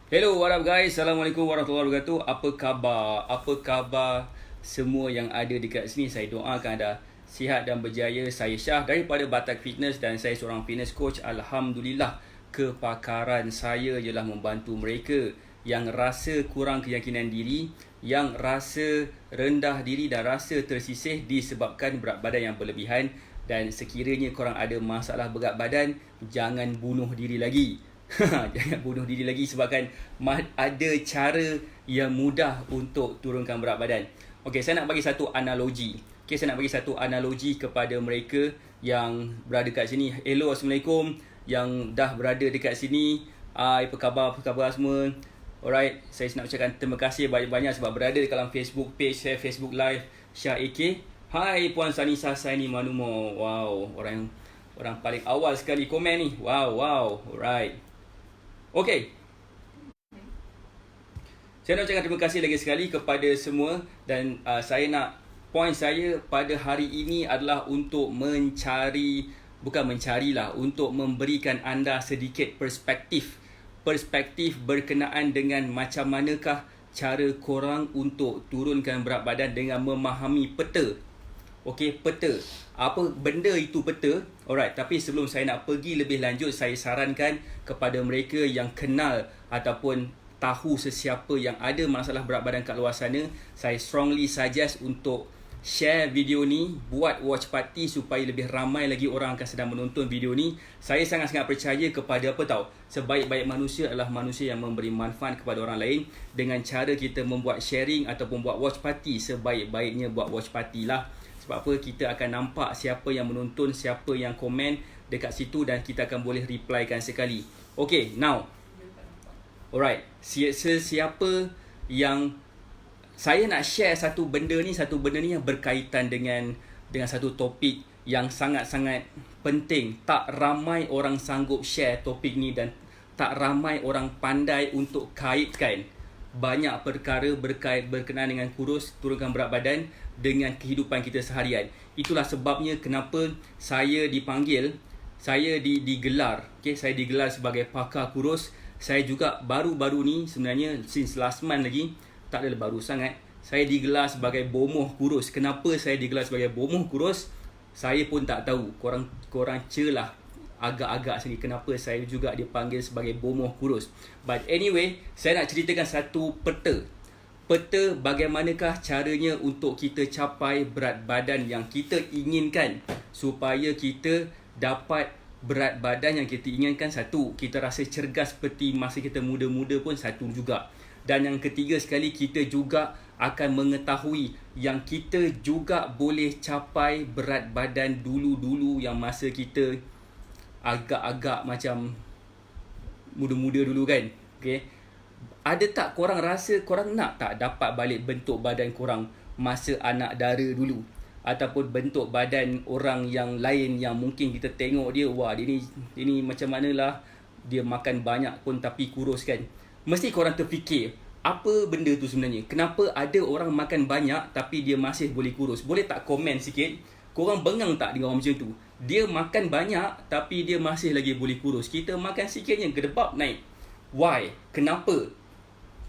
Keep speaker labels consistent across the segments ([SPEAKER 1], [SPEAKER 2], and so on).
[SPEAKER 1] Hello, what up guys? Assalamualaikum warahmatullahi wabarakatuh. Apa khabar? Apa khabar semua yang ada dekat sini? Saya doakan anda sihat dan berjaya. Saya Syah daripada Batak Fitness dan saya seorang fitness coach. Alhamdulillah, kepakaran saya ialah membantu mereka yang rasa kurang keyakinan diri, yang rasa rendah diri dan rasa tersisih disebabkan berat badan yang berlebihan. Dan sekiranya korang ada masalah berat badan, jangan bunuh diri lagi. Jangan bunuh diri lagi sebabkan ada cara yang mudah untuk turunkan berat badan. Okey, saya nak bagi satu analogi. Saya nak bagi satu analogi kepada mereka yang berada kat sini. Hello, Assalamualaikum. Yang dah berada dekat sini. Apa khabar semua? Alright, saya nak ucapkan terima kasih banyak-banyak sebab berada di dalam Facebook page saya, Facebook Live Syah AK. Hai Puan Sanisa Saini Manumo. Wow, orang paling awal sekali komen ni. Wow. Alright. Okey. Saya nak ucapkan terima kasih lagi sekali kepada semua dan saya nak point saya pada hari ini adalah untuk untuk memberikan anda sedikit perspektif berkenaan dengan macam manakah cara korang untuk turunkan berat badan dengan memahami peta. Okey, peta. Apa benda itu peta? Alright, tapi sebelum saya nak pergi lebih lanjut, saya sarankan kepada mereka yang kenal ataupun tahu sesiapa yang ada masalah berat badan kat luar sana, saya strongly suggest untuk share video ni, buat watch party supaya lebih ramai lagi orang akan sedang menonton video ni. Saya sangat-sangat percaya kepada apa tahu? Sebaik-baik manusia adalah manusia yang memberi manfaat kepada orang lain. Dengan cara kita membuat sharing ataupun buat watch party, sebaik-baiknya buat watch party lah. Sebab apa? Kita akan nampak siapa yang menonton, siapa yang komen dekat situ dan kita akan boleh replykan sekali. Okay, now. Alright, siapa yang saya nak share satu benda ni yang berkaitan dengan satu topik yang sangat-sangat penting. Tak ramai orang sanggup share topik ni dan tak ramai orang pandai untuk kaitkan banyak perkara berkenaan dengan kurus, turunkan berat badan dengan kehidupan kita seharian. Itulah sebabnya kenapa saya dipanggil, saya digelar, saya digelar sebagai pakar kurus. Saya juga baru-baru ni sebenarnya since last month lagi, tak adalah baru sangat, saya digelar sebagai bomoh kurus. Kenapa saya digelar sebagai bomoh kurus? Saya pun tak tahu. Korang celah agak-agak sini kenapa saya juga dipanggil sebagai bomoh kurus. But anyway, saya nak ceritakan satu peta. Peta bagaimanakah caranya untuk kita capai berat badan yang kita inginkan, supaya kita dapat berat badan yang kita inginkan. Satu, kita rasa cergas seperti masa kita muda-muda pun satu juga. Dan yang ketiga sekali, kita juga akan mengetahui yang kita juga boleh capai berat badan dulu-dulu yang masa kita agak-agak macam muda-muda dulu kan. Okay. Ada tak korang rasa korang nak tak dapat balik bentuk badan korang masa anak dara dulu? Ataupun bentuk badan orang yang lain yang mungkin kita tengok dia, wah dia ni macam manalah, dia makan banyak pun tapi kurus kan. Mesti korang terfikir, apa benda tu sebenarnya? Kenapa ada orang makan banyak tapi dia masih boleh kurus? Boleh tak komen sikit? Korang bengang tak dengan orang macam tu? Dia makan banyak tapi dia masih lagi boleh kurus. Kita makan sikitnya gedebab naik. Why? Kenapa?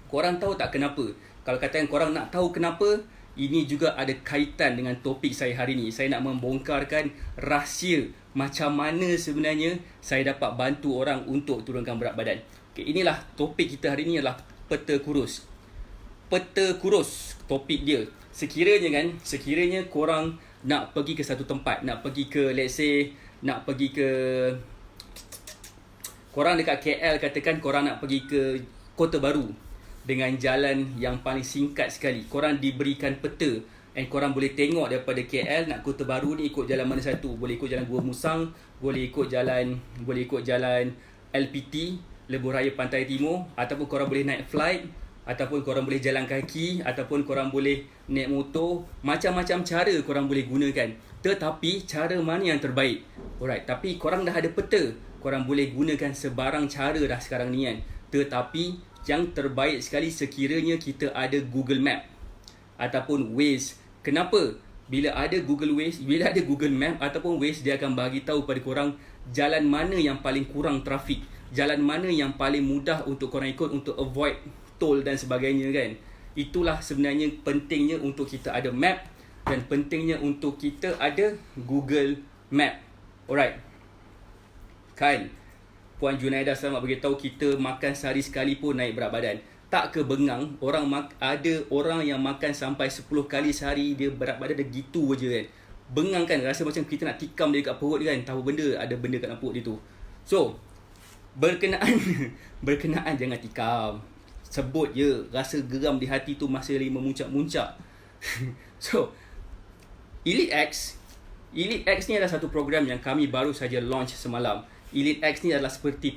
[SPEAKER 1] Korang tahu tak kenapa? Kalau katakan korang nak tahu kenapa, ini juga ada kaitan dengan topik saya hari ini. Saya nak membongkarkan rahsia macam mana sebenarnya saya dapat bantu orang untuk turunkan berat badan. Okay, inilah topik kita hari ini adalah peta kurus. Peta kurus, topik dia. Sekiranya korang nak pergi ke satu tempat, nak pergi ke, let's say, nak pergi ke, korang dekat KL, katakan korang nak pergi ke Kota Baru dengan jalan yang paling singkat sekali. Korang diberikan peta and korang boleh tengok daripada KL nak Kota Baru ni ikut jalan mana satu. Boleh ikut jalan Gua Musang, boleh ikut jalan LPT, Lebuh Raya Pantai Timur, ataupun korang boleh naik flight, ataupun korang boleh jalan kaki, ataupun korang boleh naik motor. Macam-macam cara korang boleh gunakan. Tetapi cara mana yang terbaik? Alright, tapi korang dah ada peta. Korang boleh gunakan sebarang cara dah sekarang ni kan. Tetapi yang terbaik sekali sekiranya kita ada Google Map ataupun Waze. Kenapa? Bila ada Google Map ataupun Waze, dia akan bagi tahu pada korang jalan mana yang paling kurang trafik. jalan mana yang paling mudah untuk korang ikut untuk avoid toll dan sebagainya kan. Itulah sebenarnya pentingnya untuk kita ada map dan pentingnya untuk kita ada Google Map. Alright. Kan, Puan Junaida selamat beritahu kita makan sehari sekali pun naik berat badan. Tak ke bengang, ada orang yang makan sampai 10 kali sehari dia berat badan dah gitu je kan. Bengang kan, rasa macam kita nak tikam dia kat perut dia kan. Tahu ada benda kat dalam perut dia tu. So, berkenaan jangan tikam. Sebut je, rasa geram di hati tu masih lagi memuncak-muncak. So, Elite X ni adalah satu program yang kami baru saja launch semalam. Elite X ni adalah seperti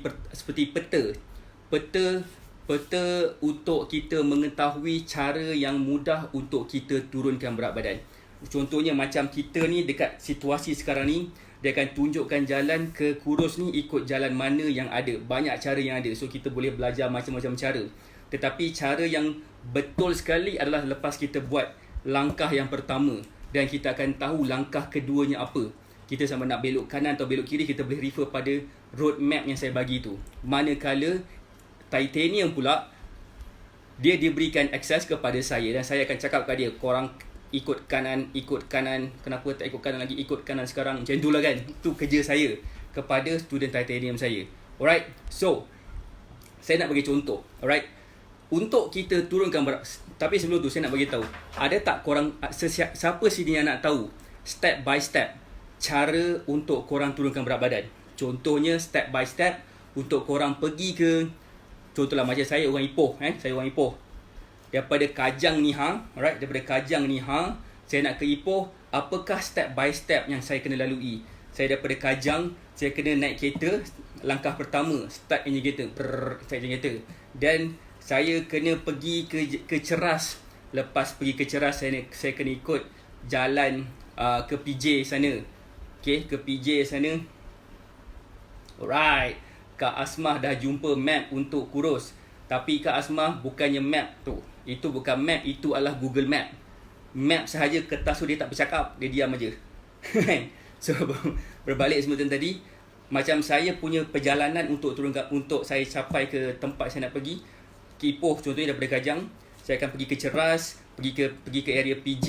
[SPEAKER 1] peta untuk kita mengetahui cara yang mudah untuk kita turunkan berat badan. Contohnya macam kita ni dekat situasi sekarang ni, dia akan tunjukkan jalan ke kurus ni ikut jalan mana yang ada. Banyak cara yang ada. So kita boleh belajar macam-macam cara. Tetapi cara yang betul sekali adalah lepas kita buat langkah yang pertama dan kita akan tahu langkah keduanya apa. Kita sama nak belok kanan atau belok kiri, kita boleh refer pada road map yang saya bagi tu. Manakala Titanium pula, dia diberikan akses kepada saya dan saya akan cakap kepada dia, korang ikut kanan. Kenapa tak ikut kanan lagi? Ikut kanan sekarang. Macam itulah kan. Itu kerja saya kepada student Titanium saya. Alright. So, saya nak bagi contoh. Alright. Untuk kita turunkan berat, tapi sebelum tu saya nak bagi tahu, ada tak korang, siapa sini yang nak tahu step by step cara untuk korang turunkan berat badan? Contohnya step by step untuk korang pergi ke, contohlah macam saya orang Ipoh, saya orang Ipoh. Daripada Kajang ni alright, daripada Kajang ni saya nak ke Ipoh, apakah step by step yang saya kena lalui? Saya daripada Kajang, saya kena naik kereta. Langkah pertama, start engine kereta, start engine kereta. Dan saya kena pergi ke Ceras. Lepas pergi ke Ceras, saya kena ikut jalan ke PJ sana. Okay, ke PJ sana. Alright. Kak Asmah dah jumpa map untuk kurus. Tapi Kak Asmah bukannya map tu. Itu bukan map, itu adalah Google Map. Map sahaja kertas tu dia tak bercakap, dia diam aja. So berbalik semua tadi, macam saya punya perjalanan untuk saya capai ke tempat saya nak pergi, ke Ipoh contohnya daripada Kajang, saya akan pergi ke Ceras, pergi ke area PJ,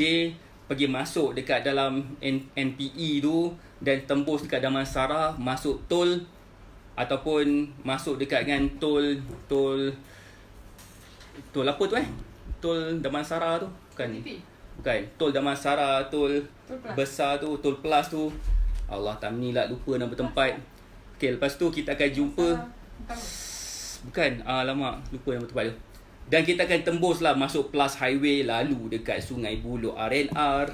[SPEAKER 1] pergi masuk dekat dalam NPE tu dan tembus dekat Damansara, masuk tol ataupun masuk dekat dengan tol apa tu tol Damansara tu bukan tol Damansara, tol besar tu, tol plus tu, Allah tamnilah lupa nama tempat. Okay, lepas tu kita akan jumpa alamak lupa nama tempat tu. Dan kita akan tembuslah masuk Plus Highway, lalu dekat Sungai Buloh RNR,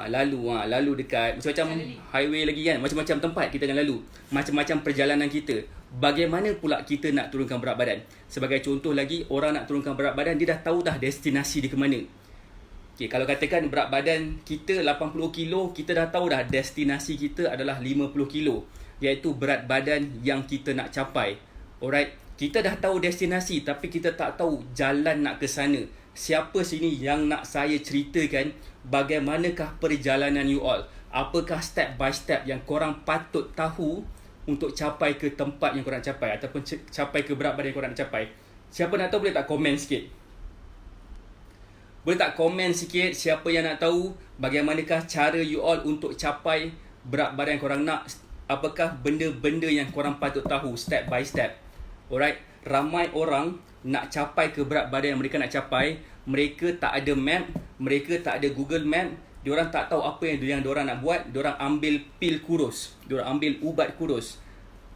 [SPEAKER 1] lalu dekat macam-macam highway lagi kan, macam-macam tempat kita akan lalu, macam-macam perjalanan kita. Bagaimana pula kita nak turunkan berat badan? Sebagai contoh lagi, orang nak turunkan berat badan, dia dah tahu dah destinasi dia ke mana. Okay, kalau katakan berat badan kita 80 kilo, kita dah tahu dah destinasi kita adalah 50 kilo, iaitu berat badan yang kita nak capai. Alright, kita dah tahu destinasi tapi kita tak tahu jalan nak ke sana. Siapa sini yang nak saya ceritakan bagaimanakah perjalanan you all? Apakah step by step yang korang patut tahu untuk capai ke tempat yang korang nak capai ataupun capai ke berat badan yang korang nak capai? Siapa nak tahu boleh tak komen sikit? Boleh tak komen sikit siapa yang nak tahu bagaimanakah cara you all untuk capai berat badan yang korang nak? Apakah benda-benda yang korang patut tahu step by step? Alright, ramai orang nak capai ke berat badan yang mereka nak capai, mereka tak ada map, mereka tak ada Google Map, diorang tak tahu apa yang diorang nak buat, diorang ambil pil kurus, diorang ambil ubat kurus,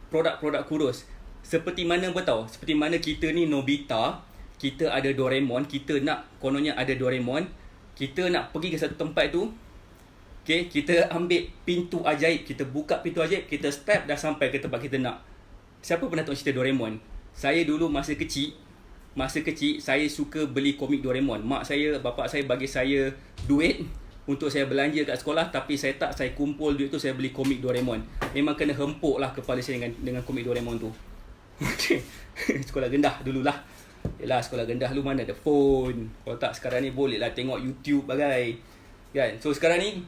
[SPEAKER 1] produk-produk kurus. Seperti mana tahu? Seperti mana kita ni Nobita, kita ada Doraemon, kita nak kononnya ada Doraemon, kita nak pergi ke satu tempat tu, okay, kita ambil pintu ajaib, kita buka pintu ajaib, kita step dah sampai ke tempat kita nak. Siapa pernah tengok cerita Doraemon? Saya dulu masa kecil saya suka beli komik Doraemon. Mak saya, bapak saya bagi saya duit untuk saya belanja kat sekolah, tapi saya kumpul duit tu, saya beli komik Doraemon. Memang kena hempuk lah kepala saya dengan komik Doraemon tu. Okay. Sekolah rendah dululah. Yalah, sekolah rendah dulu mana ada phone. Kalau tak sekarang ni boleh lah tengok YouTube bagai. Kan? So sekarang ni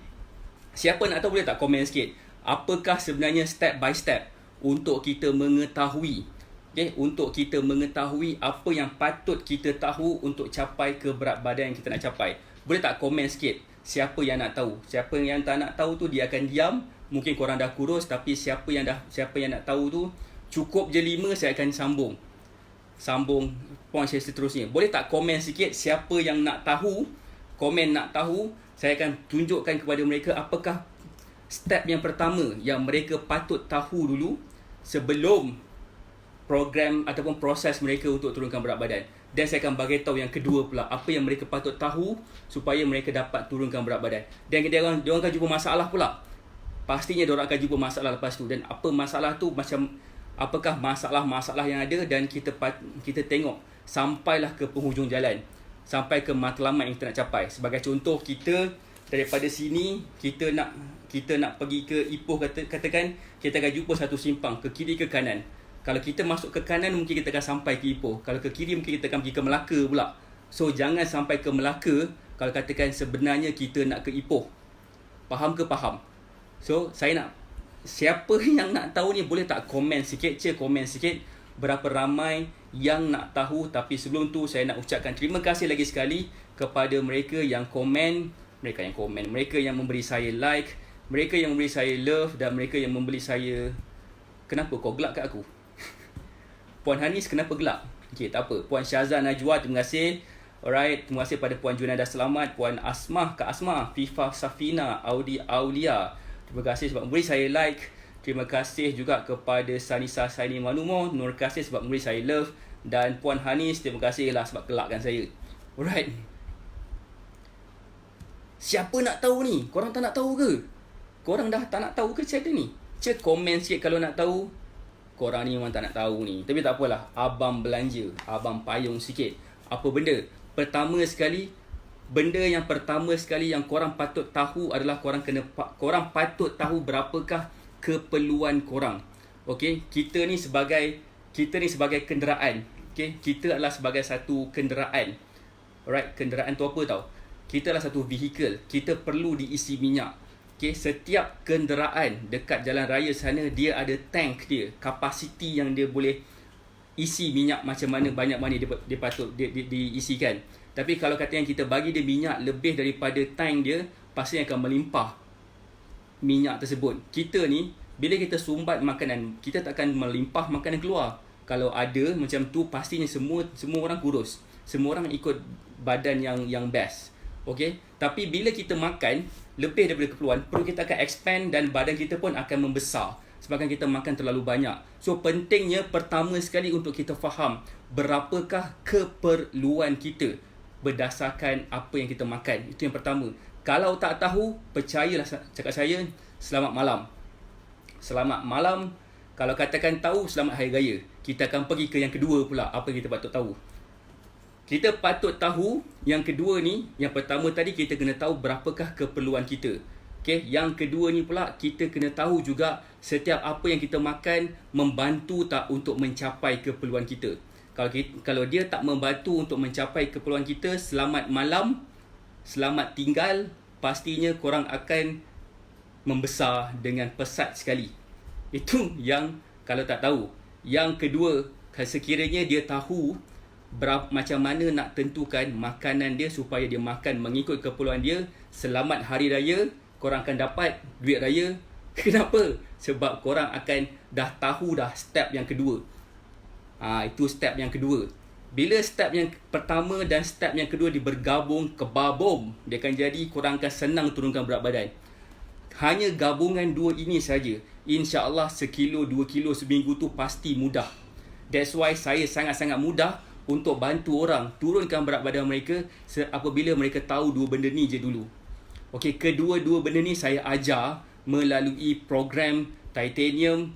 [SPEAKER 1] siapa nak tahu boleh tak komen sikit? Apakah sebenarnya step by step untuk kita mengetahui. Okay, untuk kita mengetahui apa yang patut kita tahu untuk capai ke berat badan yang kita nak capai. Boleh tak komen sikit siapa yang nak tahu? Siapa yang tak nak tahu tu dia akan diam. Mungkin korang dah kurus, tapi siapa yang nak tahu tu cukup je 5, saya akan sambung point saya seterusnya. Boleh tak komen sikit siapa yang nak tahu? Komen nak tahu, saya akan tunjukkan kepada mereka apakah step yang pertama yang mereka patut tahu dulu sebelum program ataupun proses mereka untuk turunkan berat badan. Dan saya akan bagi tahu yang kedua pula, apa yang mereka patut tahu supaya mereka dapat turunkan berat badan. Dan dia orang akan jumpa masalah pula. Pastinya dia orang akan jumpa masalah lepas tu. Dan apa masalah tu, macam apakah masalah-masalah yang ada, dan kita tengok sampailah ke penghujung jalan, sampai ke matlamat yang kita nak capai. Sebagai contoh, kita daripada sini kita nak pergi ke Ipoh, katakan kita akan jumpa satu simpang ke kiri ke kanan. Kalau kita masuk ke kanan, mungkin kita akan sampai ke Ipoh. Kalau ke kiri, mungkin kita akan pergi ke Melaka pula. So jangan sampai ke Melaka kalau katakan sebenarnya kita nak ke Ipoh. Faham ke? Faham. So saya nak, siapa yang nak tahu ni, boleh tak komen sikit berapa ramai yang nak tahu. Tapi sebelum tu saya nak ucapkan terima kasih lagi sekali kepada mereka yang komen, mereka yang memberi saya like, mereka yang memberi saya love, dan mereka yang memberi saya... Kenapa kau gelak kat aku? Puan Hanis, kenapa gelak? Okay, tak apa. Puan Syazah Najwa, terima kasih. Alright, terima kasih pada Puan Junaidah Selamat, Puan Asmah, Kak Asmah, Fifa Safina, Audi Aulia. Terima kasih sebab memberi saya like. Terima kasih juga kepada Sanisa Saini Manumo, Nur Kasih sebab memberi saya love. Dan Puan Hanis, terima kasih lah sebab kelakkan saya. Alright. Siapa nak tahu ni? Korang tak nak tahu ke? Korang dah tak nak tahu ke cerita ni? Komen sikit kalau nak tahu. Korang ni memang tak nak tahu ni. Tapi tak apalah, abang belanja, abang payung sikit. Apa benda? Benda yang pertama sekali yang korang patut tahu adalah korang patut tahu berapakah keperluan korang. Okey, kita ni sebagai kenderaan. Okey, kita adalah sebagai satu kenderaan. Alright, kenderaan tu apa tau? Kita adalah satu vehicle. Kita perlu diisi minyak. Okay, setiap kenderaan dekat jalan raya sana, dia ada tank dia, kapasiti yang dia boleh isi minyak macam mana, banyak mana dia patut diisikan. Tapi kalau kata yang kita bagi dia minyak lebih daripada tank dia, pastinya akan melimpah minyak tersebut. Kita ni, bila kita sumbat makanan, kita takkan melimpah makanan keluar. Kalau ada macam tu, pastinya semua orang kurus. Semua orang ikut badan yang best. Okay? Tapi bila kita makan lebih daripada keperluan, perut kita akan expand dan badan kita pun akan membesar sebabkan kita makan terlalu banyak. So pentingnya pertama sekali untuk kita faham berapakah keperluan kita berdasarkan apa yang kita makan. Itu yang pertama. Kalau tak tahu, percayalah cakap saya, selamat malam. Selamat malam. Kalau katakan tahu, selamat hari raya. Kita akan pergi ke yang kedua pula, apa yang kita patut tahu. Kita patut tahu yang kedua ni, yang pertama tadi kita kena tahu berapakah keperluan kita. Okay? Yang kedua ni pula kita kena tahu juga setiap apa yang kita makan membantu tak untuk mencapai keperluan kita. Kalau dia tak membantu untuk mencapai keperluan kita, selamat malam, selamat tinggal, pastinya korang akan membesar dengan pesat sekali. Itu yang kalau tak tahu. Yang kedua, sekiranya dia tahu macam mana nak tentukan makanan dia supaya dia makan mengikut keperluan dia, selamat hari raya, korang akan dapat duit raya. Kenapa? Sebab korang akan dah tahu dah step yang kedua. Itu step yang kedua. Bila step yang pertama dan step yang kedua bergabung, kebabom, dia akan jadi korang akan senang turunkan berat badan. Hanya gabungan dua ini saja, insya-Allah 1 kilo 2 kilo seminggu tu pasti mudah. That's why saya sangat-sangat mudah untuk bantu orang turunkan berat badan mereka apabila mereka tahu dua benda ni je dulu. Okey, kedua-dua benda ni saya ajar melalui program Titanium,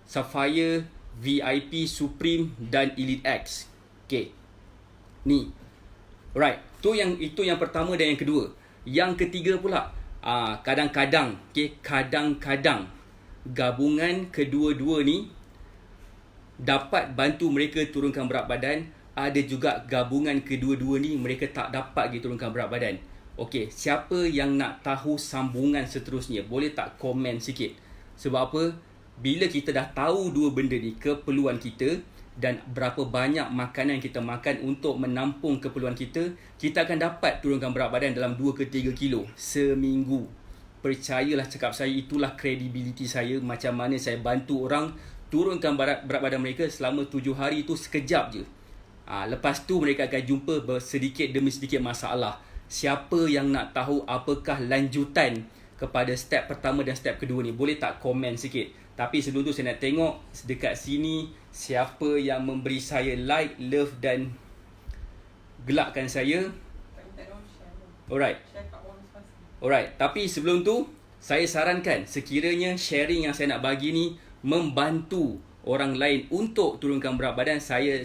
[SPEAKER 1] Sapphire, VIP, Supreme dan Elite X. Okey. Ni. Alright, itu yang pertama dan yang kedua. Yang ketiga pula, kadang-kadang, kadang-kadang gabungan kedua-dua ni dapat bantu mereka turunkan berat badan. Ada juga gabungan kedua-dua ni mereka tak dapat turunkan berat badan. Okey, siapa yang nak tahu sambungan seterusnya, boleh tak komen sikit? Sebab apa? Bila kita dah tahu dua benda ni, keperluan kita dan berapa banyak makanan yang kita makan untuk menampung keperluan kita, kita akan dapat turunkan berat badan dalam 2 ke 3 kilo seminggu. Percayalah cakap saya, itulah kredibiliti saya, macam mana saya bantu orang turunkan berat badan mereka selama 7 hari itu sekejap je. Lepas tu mereka akan jumpa sedikit demi sedikit masalah. Siapa yang nak tahu apakah lanjutan kepada step pertama dan step kedua ni, boleh tak komen sikit? Tapi sebelum tu saya nak tengok dekat sini siapa yang memberi saya like, love dan gelakkan saya. Alright. Tapi sebelum tu saya sarankan sekiranya sharing yang saya nak bagi ni membantu orang lain untuk turunkan berat badan, saya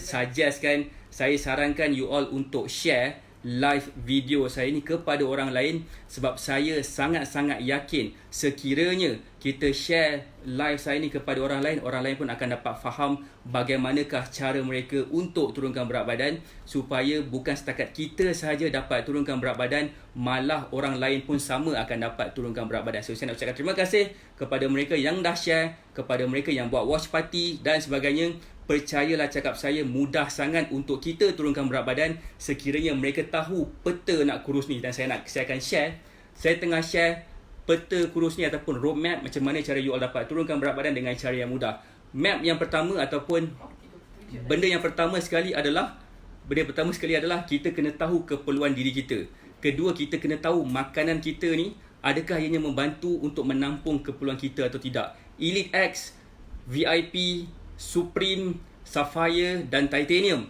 [SPEAKER 1] sarankan you all untuk share live video saya ni kepada orang lain, sebab saya sangat-sangat yakin sekiranya kita share live saya ni kepada orang lain pun akan dapat faham bagaimanakah cara mereka untuk turunkan berat badan, supaya bukan setakat kita sahaja dapat turunkan berat badan, malah orang lain pun sama akan dapat turunkan berat badan. So saya nak ucapkan terima kasih kepada mereka yang dah share, kepada mereka yang buat watch party dan sebagainya. Percayalah cakap saya, mudah sangat untuk kita turunkan berat badan sekiranya mereka tahu peta nak kurus ni. Dan saya akan share, saya tengah share peta kurus ni ataupun roadmap macam mana cara you all dapat turunkan berat badan dengan cara yang mudah. Map yang pertama ataupun benda yang pertama sekali adalah kita kena tahu keperluan diri kita. Kedua, kita kena tahu makanan kita ni adakah ianya membantu untuk menampung keperluan kita atau tidak. Elite X, VIP, Supreme, Sapphire dan Titanium.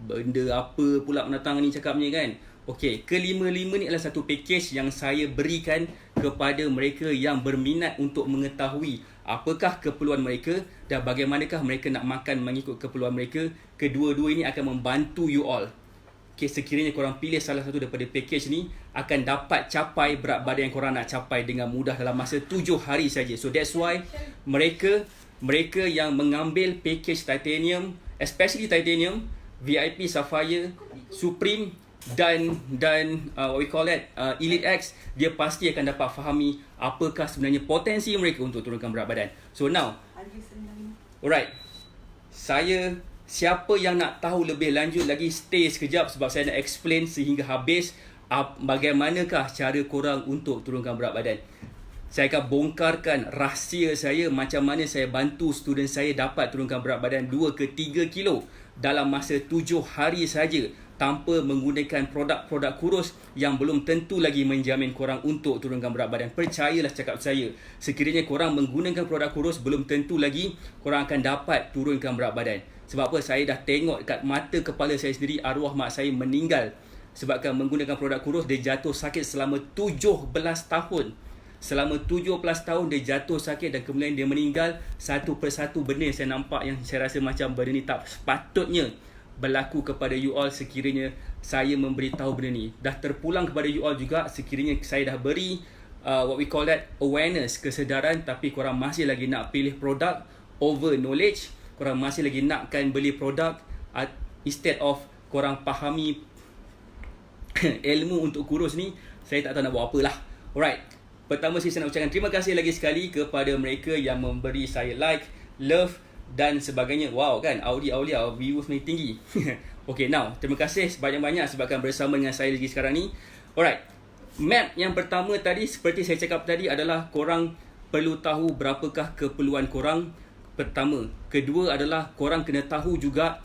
[SPEAKER 1] Benda apa pula pendatang ni cakapnya kan? Okey, kelima-lima ni adalah satu package yang saya berikan kepada mereka yang berminat untuk mengetahui apakah keperluan mereka dan bagaimanakah mereka nak makan mengikut keperluan mereka. Kedua-dua ini akan membantu you all. Okey, sekiranya korang pilih salah satu daripada package ni, akan dapat capai berat badan yang korang nak capai dengan mudah dalam masa 7 hari saja. So that's why mereka yang mengambil package Titanium, especially Titanium, VIP, Sapphire, Supreme dan Elite X, dia pasti akan dapat fahami apakah sebenarnya potensi mereka untuk turunkan berat badan. So now, alright, siapa yang nak tahu lebih lanjut lagi, stay sekejap sebab saya nak explain sehingga habis bagaimanakah cara korang untuk turunkan berat badan. Saya akan bongkarkan rahsia saya macam mana saya bantu student saya dapat turunkan berat badan 2 ke 3 kilo dalam masa 7 hari saja tanpa menggunakan produk-produk kurus yang belum tentu lagi menjamin korang untuk turunkan berat badan. Percayalah cakap saya, sekiranya korang menggunakan produk kurus belum tentu lagi korang akan dapat turunkan berat badan. Sebab apa? Saya dah tengok kat mata kepala saya sendiri arwah mak saya meninggal sebabkan menggunakan produk kurus. Dia jatuh sakit selama 17 tahun. Selama 17 tahun dia jatuh sakit dan kemudian dia meninggal. Satu persatu benda yang saya nampak yang saya rasa macam benda ni tak sepatutnya berlaku kepada you all sekiranya saya memberitahu benda ni. Dah terpulang kepada you all juga sekiranya saya dah beri what we call that awareness, kesedaran, tapi korang masih lagi nak pilih produk over knowledge. Korang masih lagi nakkan beli produk instead of korang fahami ilmu untuk kurus ni. Saya tak tahu nak buat apalah. Alright, pertama saya nak ucapkan terima kasih lagi sekali kepada mereka yang memberi saya like, love dan sebagainya. Wow kan, Aulia views makin tinggi. Okay, now terima kasih sebanyak-banyak sebabkan bersama dengan saya lagi sekarang ni. Alright, map yang pertama tadi seperti saya cakap tadi adalah korang perlu tahu berapakah keperluan korang. Pertama. Kedua adalah korang kena tahu juga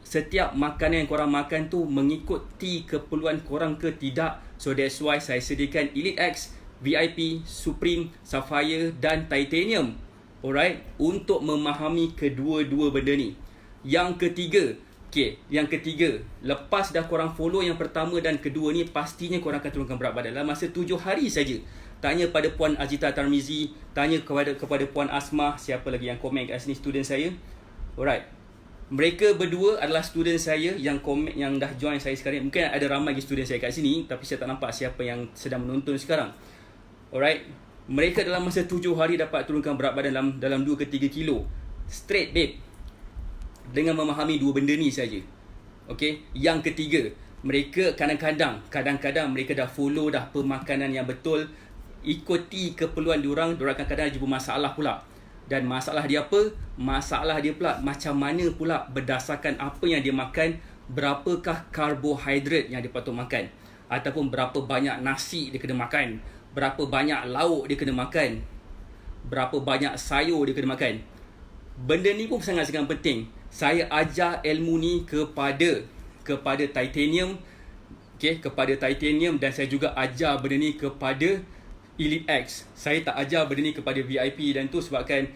[SPEAKER 1] setiap makanan yang korang makan tu mengikuti keperluan korang ke tidak. So that's why saya sediakan Elite X, VIP, Supreme, Sapphire dan Titanium. Alright, untuk memahami kedua-dua benda ni. Yang ketiga, lepas dah korang follow yang pertama dan kedua ni, pastinya korang akan turunkan berat badan dalam masa 7 hari saja. Tanya pada Puan Ajita Tarmizi, tanya kepada Puan Asmah, siapa lagi yang komen kat sini, student saya. Alright, mereka berdua adalah student saya yang komen, yang dah join saya sekarang. Mungkin ada ramai lagi student saya kat sini, tapi saya tak nampak siapa yang sedang menonton sekarang. Alright, mereka dalam masa 7 hari dapat turunkan berat badan dalam 2 ke 3 kilo straight babe, dengan memahami dua benda ni saja. Okay, yang ketiga, mereka kadang-kadang mereka dah follow pemakanan yang betul, ikuti keperluan diorang kadang-kadang jumpa masalah pula. Dan masalah dia apa? Masalah dia pula macam mana pula berdasarkan apa yang dia makan, berapakah karbohidrat yang dia patut makan, ataupun berapa banyak nasi dia kena makan, berapa banyak lauk dia kena makan, berapa banyak sayur dia kena makan. Benda ni pun sangat-sangat penting. Saya ajar ilmu ni kepada Titanium, kepada Titanium, dan saya juga ajar benda ni kepada Elite X. Saya tak ajar benda ni kepada VIP, dan tu sebabkan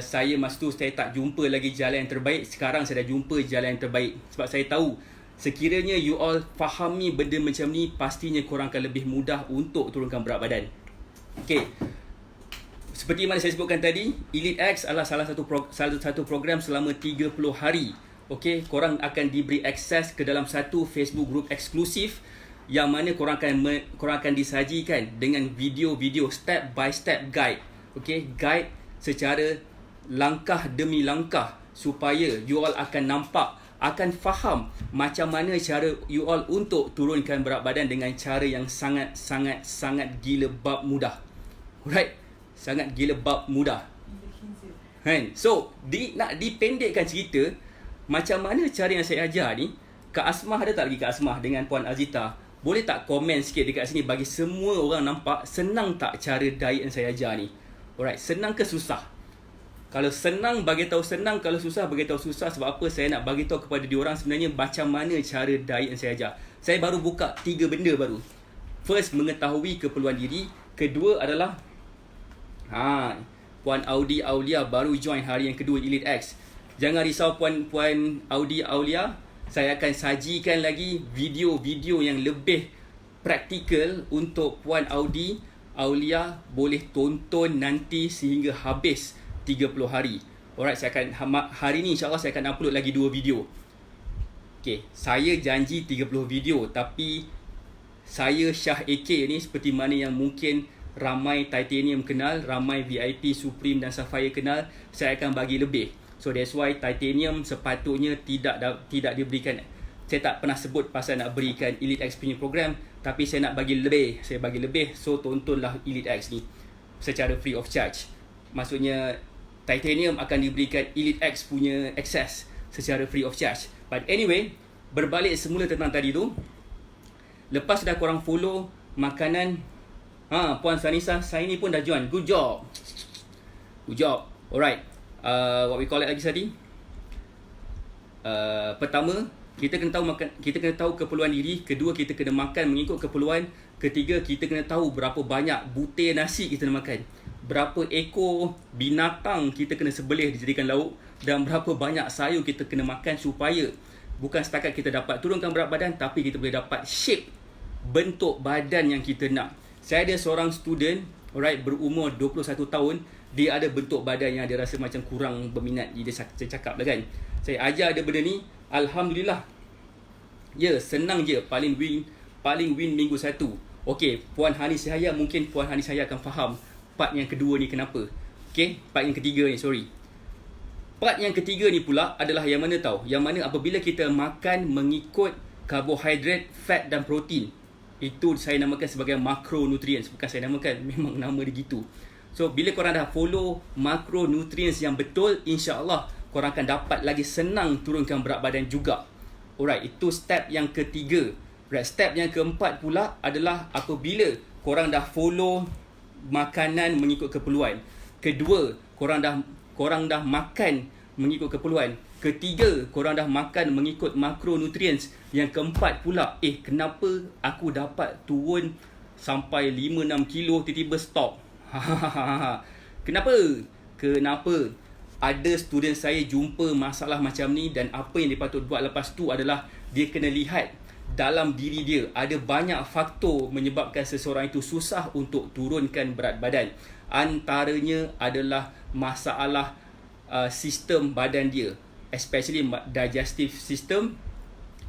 [SPEAKER 1] saya masa tu saya tak jumpa lagi jalan yang terbaik. Sekarang saya dah jumpa jalan yang terbaik. Sebab saya tahu sekiranya you all fahami benda macam ni, pastinya korang akan lebih mudah untuk turunkan berat badan. Seperti mana saya sebutkan tadi, Elite X adalah salah satu program selama 30 hari. Korang akan diberi akses ke dalam satu Facebook group eksklusif, yang mana korang akan disajikan dengan video-video step by step guide. Guide secara langkah demi langkah, supaya you all akan nampak, akan faham macam mana cara you all untuk turunkan berat badan dengan cara yang sangat gila bab mudah. Alright, sangat gila bab mudah. So, nak dipendekkan cerita, macam mana cara yang saya ajar ni, Kak Asmah ada tak lagi? Kak Asmah dengan Puan Azita, boleh tak komen sikit dekat sini bagi semua orang nampak senang tak cara diet yang saya ajar ni? Alright, senang ke susah? Kalau senang, bagi tahu senang. Kalau susah, bagi tahu susah. Sebab apa? Saya nak bagi tahu kepada diorang sebenarnya macam mana cara diet yang saya ajar. Saya baru buka 3 benda baru. First, mengetahui keperluan diri. Kedua adalah Puan Audi Aulia baru join hari yang kedua Elite X. Jangan risau Puan Audi Aulia, saya akan sajikan lagi video-video yang lebih praktikal untuk Puan Audi Aulia boleh tonton nanti sehingga habis 30 hari. Alright, saya akan hari ni insyaAllah saya akan upload lagi 2 video. Saya janji 30 video, tapi saya Syah AK ni, seperti mana yang mungkin ramai Titanium kenal, ramai VIP Supreme dan Sapphire kenal, saya akan bagi lebih. So that's why Titanium sepatutnya tidak diberikan. Saya tak pernah sebut pasal nak berikan Elite X punya program, tapi saya nak bagi lebih. Saya bagi lebih, so tontonlah Elite X ni secara free of charge. Maksudnya Titanium akan diberikan Elite X punya access secara free of charge. But anyway, berbalik semula tentang tadi tu, lepas dah korang follow makanan, Puan Sanisa, saya ni pun dah join. Good job. Alright, what we call it lagi tadi, pertama, kita kena tahu keperluan diri. Kedua, kita kena makan mengikut keperluan. Ketiga, kita kena tahu berapa banyak butir nasi kita nak makan, berapa ekor binatang kita kena sebelih dijadikan lauk, dan berapa banyak sayur kita kena makan, supaya bukan setakat kita dapat turunkan berat badan, tapi kita boleh dapat shape, bentuk badan yang kita nak. Saya ada seorang student, alright, berumur 21 tahun, dia ada bentuk badan yang dia rasa macam kurang berminat. Dia cakap lah kan, saya ajar dia benda ni, alhamdulillah, senang je, paling win minggu 1. Puan Hani Syahaya, mungkin Puan Hani Syahaya akan faham part yang kedua ni kenapa. Part yang ketiga ni, part yang ketiga ni pula adalah yang mana tahu? Yang mana apabila kita makan mengikut karbohidrat, fat dan protein, itu saya namakan sebagai macronutrients. Bukan saya namakan, memang nama dia gitu. So, bila korang dah follow macronutrients yang betul, insya-Allah korang akan dapat lagi senang turunkan berat badan juga. Alright, itu step yang ketiga. Right, step yang keempat pula adalah apabila korang dah follow makanan mengikut keperluan. Kedua, korang dah makan mengikut keperluan. Ketiga, korang dah makan mengikut macronutrients. Yang keempat pula, kenapa aku dapat turun sampai 5-6 kilo tiba-tiba stop? Kenapa? Ada student saya jumpa masalah macam ni, dan apa yang dia patut buat lepas tu adalah dia kena lihat dalam diri dia ada banyak faktor menyebabkan seseorang itu susah untuk turunkan berat badan. Antaranya adalah masalah sistem badan dia, especially digestive system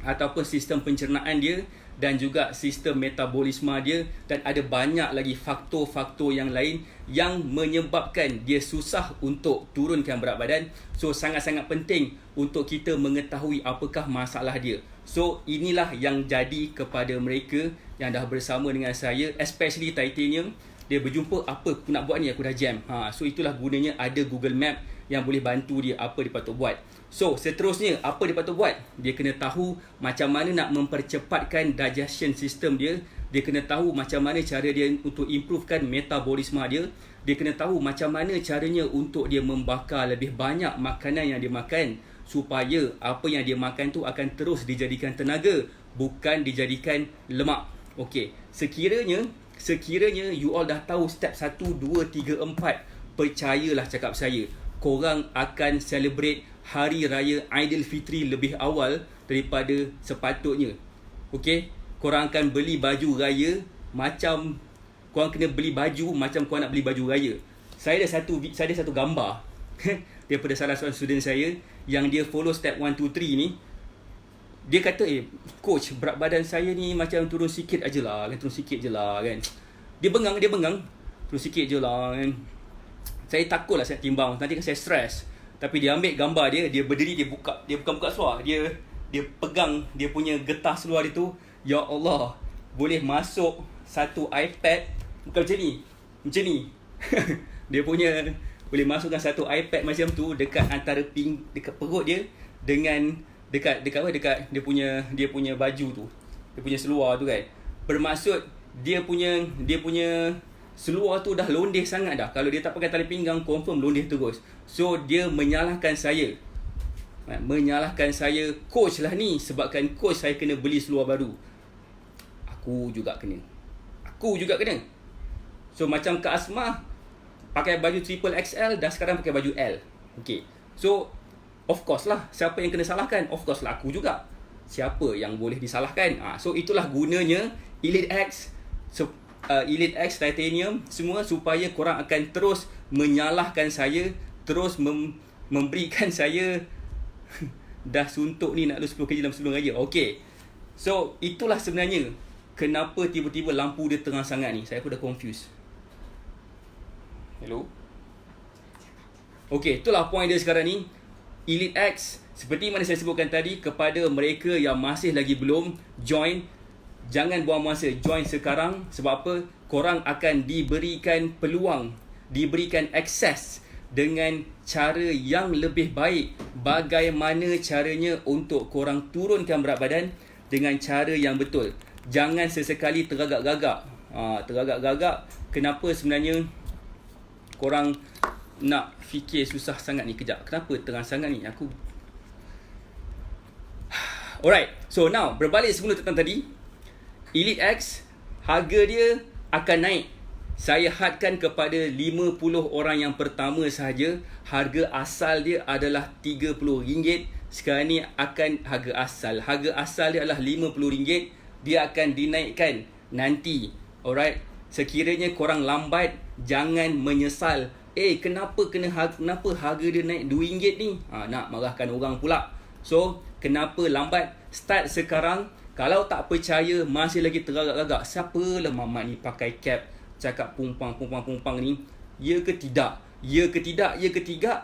[SPEAKER 1] ataupun sistem pencernaan dia, dan juga sistem metabolisme dia, dan ada banyak lagi faktor-faktor yang lain yang menyebabkan dia susah untuk turunkan berat badan. So sangat-sangat penting untuk kita mengetahui apakah masalah dia. So inilah yang jadi kepada mereka yang dah bersama dengan saya, especially Titanium. Dia berjumpa, apa aku nak buat ni, aku dah jam. So itulah gunanya ada Google Map yang boleh bantu dia apa dia patut buat. So seterusnya, apa dia patut buat? Dia kena tahu macam mana nak mempercepatkan digestion system dia. Dia kena tahu macam mana cara dia untuk improvekan metabolisma dia. Dia kena tahu macam mana caranya untuk dia membakar lebih banyak makanan yang dia makan, supaya apa yang dia makan tu akan terus dijadikan tenaga, bukan dijadikan lemak. Okey, sekiranya you all dah tahu step 1, 2, 3, 4, percayalah cakap saya, korang akan celebrate Hari Raya Aidilfitri lebih awal daripada sepatutnya. Okey, korang akan beli baju raya macam korang kena beli baju macam korang nak beli baju raya. Saya ada satu gambar daripada salah seorang student saya yang dia follow step 1, 2, 3 ni. Dia kata, coach, berat badan saya ni macam turun sikit aje lah, turun sikit je lah kan. Dia bengang, turun sikit je lah kan. Saya takut lah saya timbang, nanti kan saya stres. Tapi dia ambil gambar dia, dia berdiri, dia buka seluar, dia pegang dia punya getah seluar dia tu. Ya Allah, boleh masuk satu iPad, bukan macam ni. Dia punya boleh masukkan satu iPad macam tu dekat antara dekat perut dia dengan dekat dia punya baju tu, dia punya seluar tu kan. Bermaksud dia punya seluar tu dah londeh sangat dah. Kalau dia tak pakai tali pinggang, confirm londeh terus. So dia menyalahkan saya, coach lah ni, sebabkan coach saya kena beli seluar baru. Aku juga kena. So macam Kak Asmah pakai baju triple XL, dah sekarang pakai baju L. Okay, so of course lah, siapa yang kena salahkan? Of course lah aku juga. Siapa yang boleh disalahkan? So itulah gunanya Elite X, Elite X Titanium semua, supaya korang akan terus menyalahkan saya, terus memberikan saya dah suntuk ni nak lose 10 kg dalam sebelum raya. Okay, so itulah sebenarnya kenapa tiba-tiba lampu dia terang sangat ni. Saya pun dah confused. Hello? Okay, itulah point dia sekarang ni. Elite X, seperti mana saya sebutkan tadi, kepada mereka yang masih lagi belum join, jangan buang masa, join sekarang. Sebab apa? Korang akan diberikan peluang, diberikan akses dengan cara yang lebih baik. Bagaimana caranya untuk korang turunkan berat badan dengan cara yang betul. Jangan sesekali teragak-gagak. Teragak-gagak. Kenapa sebenarnya korang nak fikir susah sangat ni? Kejap, kenapa terang sangat ni? Alright, so now berbalik semula tentang tadi. Elite X, harga dia akan naik. Saya hadkan kepada 50 orang yang pertama sahaja. Harga asal dia adalah RM30. Sekarang ni akan harga asal dia adalah RM50. Dia akan dinaikkan nanti. Alright, sekiranya korang lambat, jangan menyesal. Kenapa harga dia naik RM2 ni? Nak marahkan orang pula. So, kenapa lambat? Start sekarang. Kalau tak percaya, masih lagi teragak-agak, siapalah mamat ni pakai cap, cakap pumpang ni? Ya ke tidak?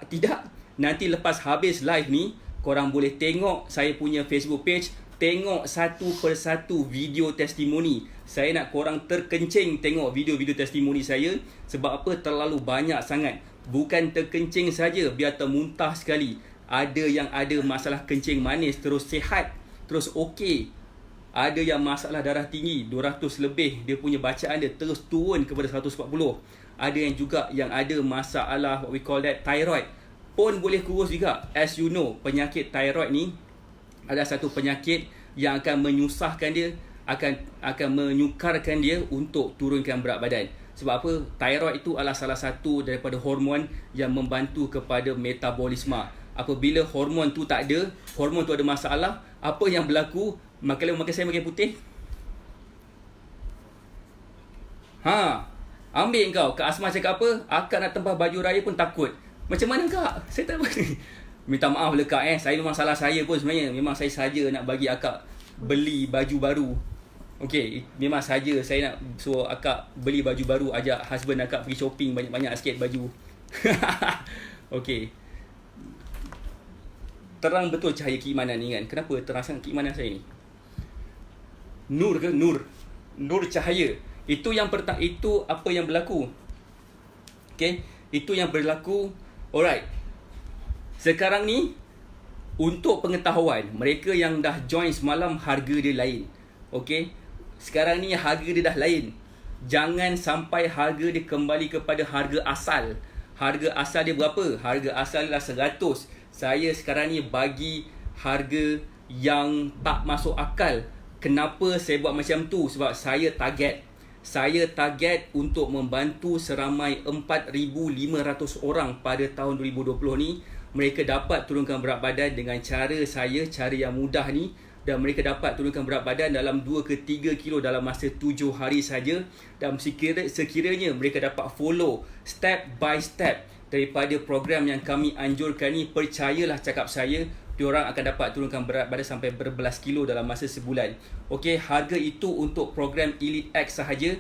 [SPEAKER 1] Tidak. Nanti lepas habis live ni, korang boleh tengok saya punya Facebook page. Tengok satu persatu video testimoni. Saya nak korang terkencing tengok video-video testimoni saya. Sebab apa? Terlalu banyak sangat. Bukan terkencing saja, biar termuntah sekali. Ada yang ada masalah kencing manis, terus sihat, terus okey. Ada yang masalah darah tinggi, 200 lebih. Dia punya bacaan dia terus turun kepada 140. Ada yang juga yang ada masalah, what we call that, thyroid, pun boleh kurus juga. As you know, penyakit thyroid ni ada satu penyakit yang akan menyusahkan dia, akan menyukarkan dia untuk turunkan berat badan. Sebab apa? Thyroid itu adalah salah satu daripada hormon yang membantu kepada metabolisme. Apabila hormon tu tak ada, hormon tu ada masalah, apa yang berlaku? Makin saya makin putih. Ambil kau. Kak Asmah cakap apa? Akak nak tempah baju raya pun takut. Macam mana kak? Saya tak boleh. Minta maaf lah kak. Saya memang salah saya pun sebenarnya. Memang saya saja nak bagi akak beli baju baru. Okey, memang saja saya nak suruh akak beli baju baru. Ajak husband akak pergi shopping banyak-banyak sikit baju. Okey. Terang betul cahaya keimanan ni kan. Kenapa terang sangat keimanan saya ni? Nur ke? Nur cahaya Itu apa yang berlaku. Okay, itu yang berlaku. Alright. Sekarang ni, untuk pengetahuan, mereka yang dah join semalam, harga dia lain. Okay, sekarang ni harga dia dah lain. Jangan sampai harga dia kembali kepada harga asal. Harga asal dia berapa? Harga asal adalah 100. Saya sekarang ni bagi harga yang tak masuk akal. Kenapa saya buat macam tu? Sebab saya target untuk membantu seramai 4,500 orang pada tahun 2020 ni. Mereka dapat turunkan berat badan dengan cara yang mudah ni. Dan mereka dapat turunkan berat badan dalam 2 ke 3 kilo dalam masa 7 hari saja. Dan sekiranya mereka dapat follow step by step daripada program yang kami anjurkan ni, percayalah cakap saya, diorang akan dapat turunkan berat badan sampai berbelas kilo dalam masa sebulan. Okey, harga itu untuk program Elite X sahaja.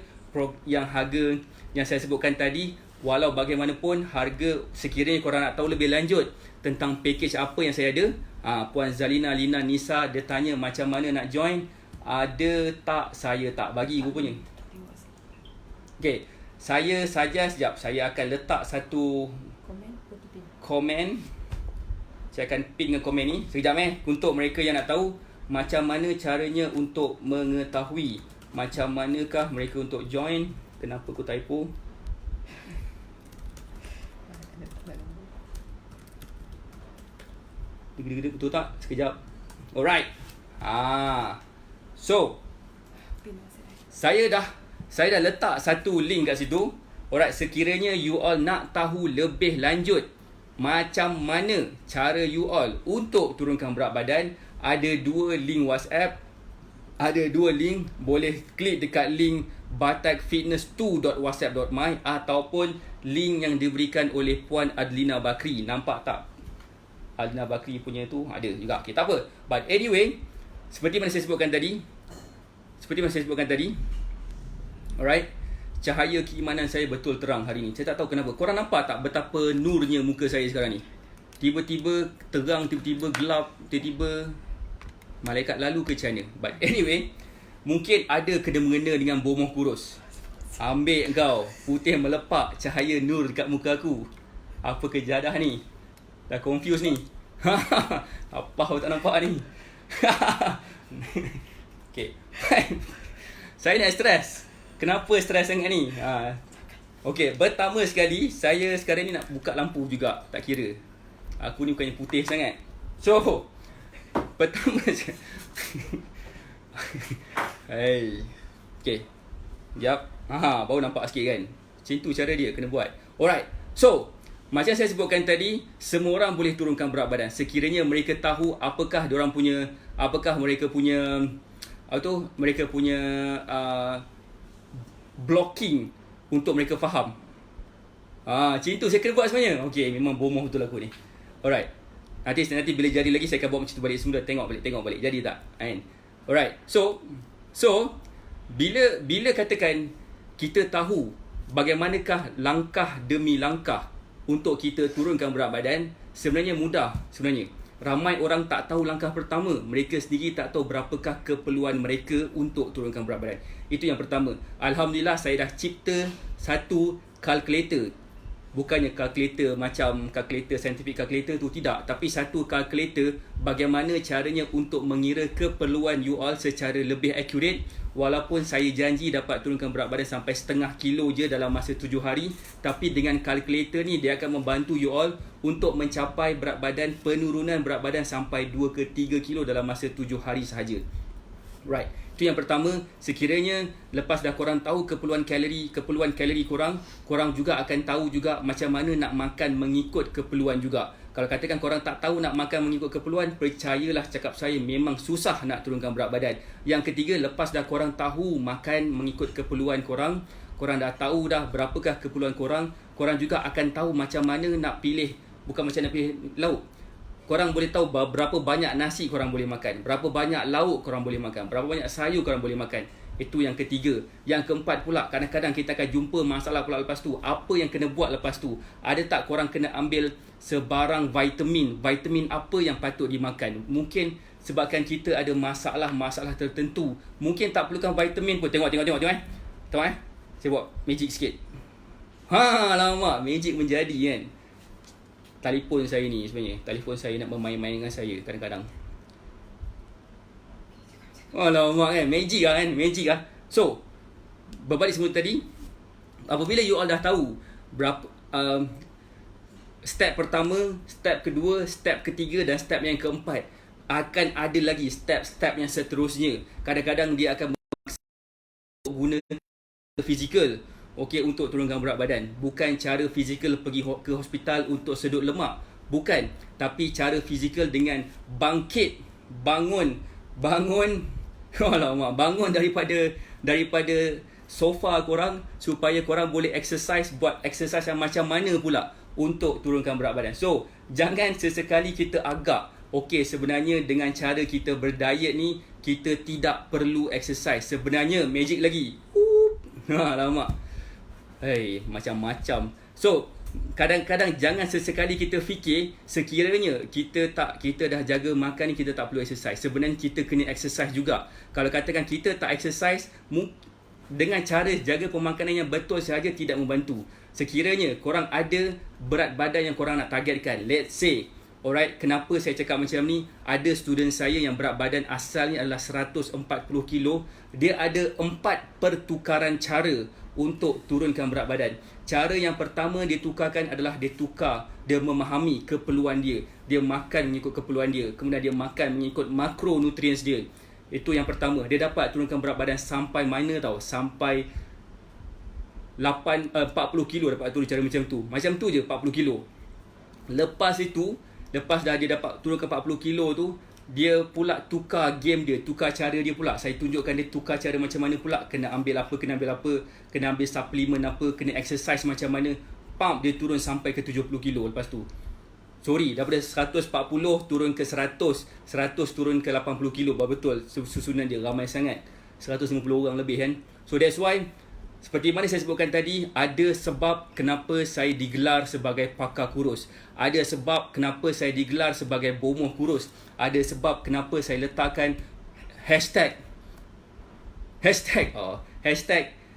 [SPEAKER 1] Yang harga yang saya sebutkan tadi, walau bagaimanapun, harga sekiranya korang nak tahu lebih lanjut tentang package apa yang saya ada, Puan Zalina, Lina, Nisa, dia tanya macam mana nak join. Ada tak? Saya tak bagi rupanya. Okay, saya saja sekejap. Saya akan letak satu komen. Saya akan pin dengan komen ni. Sekejap untuk mereka yang nak tahu macam mana caranya untuk mengetahui macam manakah mereka untuk join. Kenapa aku typo? Betul tak? Sekejap. Alright. So, saya dah letak satu link kat situ. Alright, sekiranya you all nak tahu lebih lanjut macam mana cara you all untuk turunkan berat badan, ada 2 link WhatsApp. Ada 2 link. Boleh klik dekat link batakfitness2.whatsapp.my ataupun link yang diberikan oleh Puan Adlina Bakri. Nampak tak? Adlina Bakri punya tu ada juga. Okay, tak apa. But anyway, seperti mana saya sebutkan tadi, alright, cahaya keimanan saya betul terang hari ni. Saya tak tahu kenapa. Korang nampak tak betapa nurnya muka saya sekarang ni? Tiba-tiba terang, tiba-tiba gelap, tiba-tiba malaikat lalu ke China. But anyway, mungkin ada kena-mengena dengan bomoh kurus. Ambil kau, putih melepak, cahaya nur dekat muka aku. Apa kejadah ni? Dah confused ni. Apa aku tak nampak ni? Okay. Saya nak stres. Kenapa stres sangat ni? Okay, pertama sekali, saya sekarang ni nak buka lampu juga. Tak kira aku ni bukannya putih sangat. So, pertama hey. Okay, jap. Baru nampak sikit kan. Macam tu cara dia kena buat. Alright. So, macam saya sebutkan tadi, semua orang boleh turunkan berat badan sekiranya mereka tahu apakah mereka punya blocking untuk mereka faham. Macam tu saya kena buat sebenarnya. Okay, memang bomoh betul aku ni. Alright. Nanti bila jadi lagi saya akan buat macam tu balik semula, tengok balik jadi tak kan. Alright. So bila katakan kita tahu bagaimanakah langkah demi langkah untuk kita turunkan berat badan, sebenarnya mudah sebenarnya. Ramai orang tak tahu langkah pertama. Mereka sendiri tak tahu berapakah keperluan mereka untuk turunkan berat badan. Itu yang pertama. Alhamdulillah saya dah cipta satu kalkulator. Bukannya kalkulator macam kalkulator, scientific calculator tu, tidak. Tapi satu kalkulator bagaimana caranya untuk mengira keperluan you all secara lebih accurate. Walaupun saya janji dapat turunkan berat badan sampai 0.5 kilo je dalam masa 7 hari. Tapi dengan kalkulator ni dia akan membantu you all untuk mencapai berat badan, penurunan berat badan sampai 2 ke 3 kilo dalam masa 7 hari sahaja. Right. Itu yang pertama. Sekiranya lepas dah korang tahu keperluan kalori korang juga akan tahu juga macam mana nak makan mengikut keperluan juga. Kalau katakan korang tak tahu nak makan mengikut keperluan, percayalah cakap saya, memang susah nak turunkan berat badan. Yang ketiga, lepas dah korang tahu makan mengikut keperluan korang dah tahu dah berapakah keperluan korang juga akan tahu macam mana nak pilih, bukan macam nak pilih lauk. Korang boleh tahu berapa banyak nasi korang boleh makan, berapa banyak lauk korang boleh makan, berapa banyak sayur korang boleh makan. Itu yang ketiga. Yang keempat pula, kadang-kadang kita akan jumpa masalah pula lepas tu. Apa yang kena buat lepas tu? Ada tak korang kena ambil sebarang vitamin apa yang patut dimakan? Mungkin sebabkan kita ada masalah tertentu, mungkin tak perlukan vitamin pun. Tengok. Tengok saya buat magic sikit. Alamak, magic menjadi kan. Telefon saya ni sebenarnya, telefon saya nak bermain-main dengan saya kadang-kadang. Alamak kan, magic lah kan, magic lah. So, berbalik semula tadi, apabila you all dah tahu berapa step pertama, step kedua, step ketiga dan step yang keempat, akan ada lagi step-step yang seterusnya. Kadang-kadang dia akan guna fizikal, okey, untuk turunkan berat badan. Bukan cara fizikal pergi ke hospital untuk sedut lemak, bukan, tapi cara fizikal dengan bangkit, bangun alamak, bangun daripada sofa korang supaya korang boleh exercise, buat exercise yang macam mana pula untuk turunkan berat badan. So, jangan sesekali kita agak, okey, sebenarnya dengan cara kita berdiet ni, kita tidak perlu exercise. Sebenarnya magic lagi. Alamak. Hey, macam-macam. So, kadang-kadang jangan sesekali kita fikir sekiranya kita dah jaga makan ni, kita tak perlu exercise. Sebenarnya kita kena exercise juga. Kalau katakan kita tak exercise, dengan cara jaga pemakanan yang betul sahaja tidak membantu. Sekiranya korang ada berat badan yang korang nak targetkan, let's say, alright, kenapa saya cakap macam ni? Ada student saya yang berat badan asalnya adalah 140 kilo. Dia ada 4 pertukaran cara untuk turunkan berat badan. Cara yang pertama dia tukarkan adalah dia memahami keperluan dia. Dia makan mengikut keperluan dia. Kemudian dia makan mengikut makronutrients dia. Itu yang pertama. Dia dapat turunkan berat badan sampai mana tahu? Sampai 40 kilo dapat turun cara macam tu. Macam tu je, 40 kilo. Lepas dah dia dapat turunkan 40 kilo tu, dia pula tukar game dia, tukar cara dia pula. Saya tunjukkan dia tukar cara macam mana pula. Kena ambil apa, kena ambil suplemen apa, kena exercise macam mana. Dia turun sampai ke 70 kilo lepas tu. Daripada 140 turun ke 100 turun ke 80 kilo. Betul, susunan dia ramai sangat. 150 orang lebih kan. So that's why, seperti mana saya sebutkan tadi, ada sebab kenapa saya digelar sebagai pakar kurus. Ada sebab kenapa saya digelar sebagai bomoh kurus. Ada sebab kenapa saya letakkan hashtag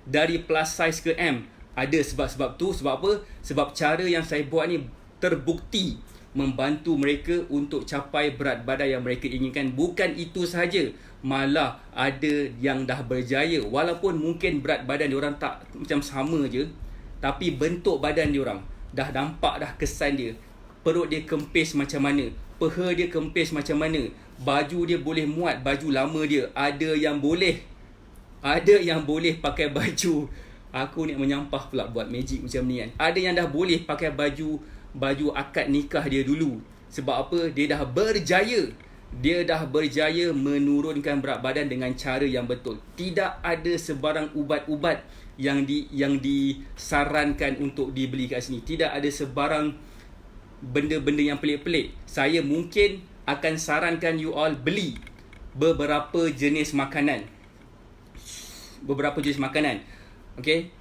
[SPEAKER 1] dari plus size ke M. Ada sebab-sebab tu. Sebab apa? Sebab cara yang saya buat ni terbukti membantu mereka untuk capai berat badan yang mereka inginkan. Bukan itu sahaja, malah ada yang dah berjaya. Walaupun mungkin berat badan diorang tak macam sama je, tapi bentuk badan diorang dah nampak dah kesan dia. Perut dia kempis macam mana, peha dia kempis macam mana, baju dia boleh muat baju lama dia. Ada yang boleh pakai baju, aku ni menyampah pula buat magic macam ni kan. Ada yang dah boleh pakai baju akad nikah dia dulu. Sebab apa? Dia dah berjaya menurunkan berat badan dengan cara yang betul. Tidak ada sebarang ubat-ubat yang disarankan untuk dibeli kat sini. Tidak ada sebarang benda-benda yang pelik-pelik. Saya mungkin akan sarankan you all beli beberapa jenis makanan. Okay,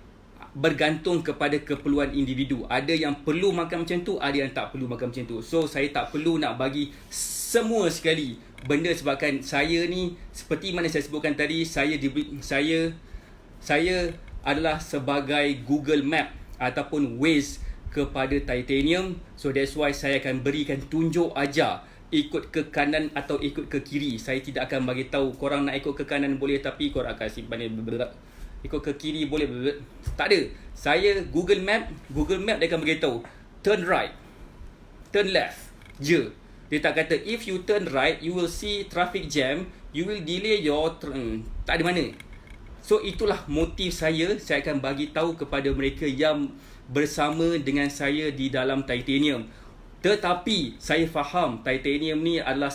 [SPEAKER 1] bergantung kepada keperluan individu. Ada yang perlu makan macam tu, ada yang tak perlu makan macam tu. So saya tak perlu nak bagi semua sekali benda, sebabkan saya ni, seperti mana saya sebutkan tadi, saya adalah sebagai Google Map ataupun Waze kepada titanium. So that's why saya akan berikan tunjuk aja, ikut ke kanan atau ikut ke kiri. Saya tidak akan bagi tahu korang nak ikut ke kanan boleh, tapi korang akan simpan ikut ke kiri boleh. Tak ada. Saya Google Map dia akan beritahu turn right, turn left je. Dia tak kata if you turn right you will see traffic jam, you will delay your tak ada mana. So itulah motif saya akan bagi tahu kepada mereka yang bersama dengan saya di dalam titanium. Tetapi saya faham titanium ni adalah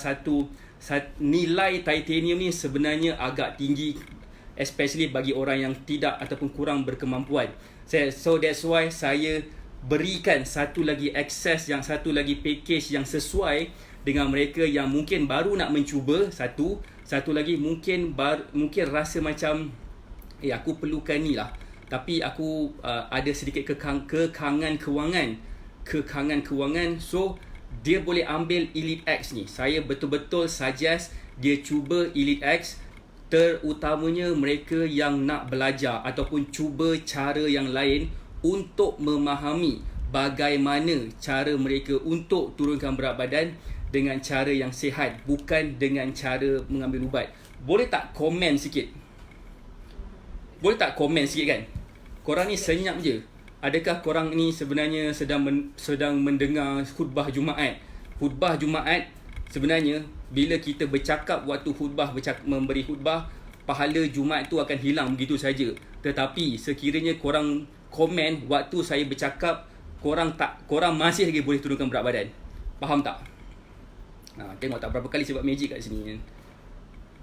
[SPEAKER 1] nilai titanium ni sebenarnya agak tinggi, especially bagi orang yang tidak ataupun kurang berkemampuan. So that's why saya berikan satu lagi akses, yang satu lagi package yang sesuai dengan mereka yang mungkin baru nak mencuba. Satu lagi mungkin rasa macam aku perlukan ni lah, tapi aku ada sedikit kekangan kewangan. So dia boleh ambil Elite X ni. Saya betul-betul suggest dia cuba Elite X. terutamanya mereka yang nak belajar ataupun cuba cara yang lain untuk memahami bagaimana cara mereka untuk turunkan berat badan dengan cara yang sihat, bukan dengan cara mengambil ubat. Boleh tak komen sikit? Boleh tak komen sikit kan? Korang ni senyap je. Adakah korang ni sebenarnya sedang mendengar khutbah Jumaat? Khutbah Jumaat sebenarnya bila kita bercakap waktu memberi khutbah, pahala Jumaat tu akan hilang begitu saja. Tetapi sekiranya korang komen waktu saya bercakap, korang masih lagi boleh turunkan berat badan. Faham tak? Tengok tak berapa kali saya buat magic kat sini kan.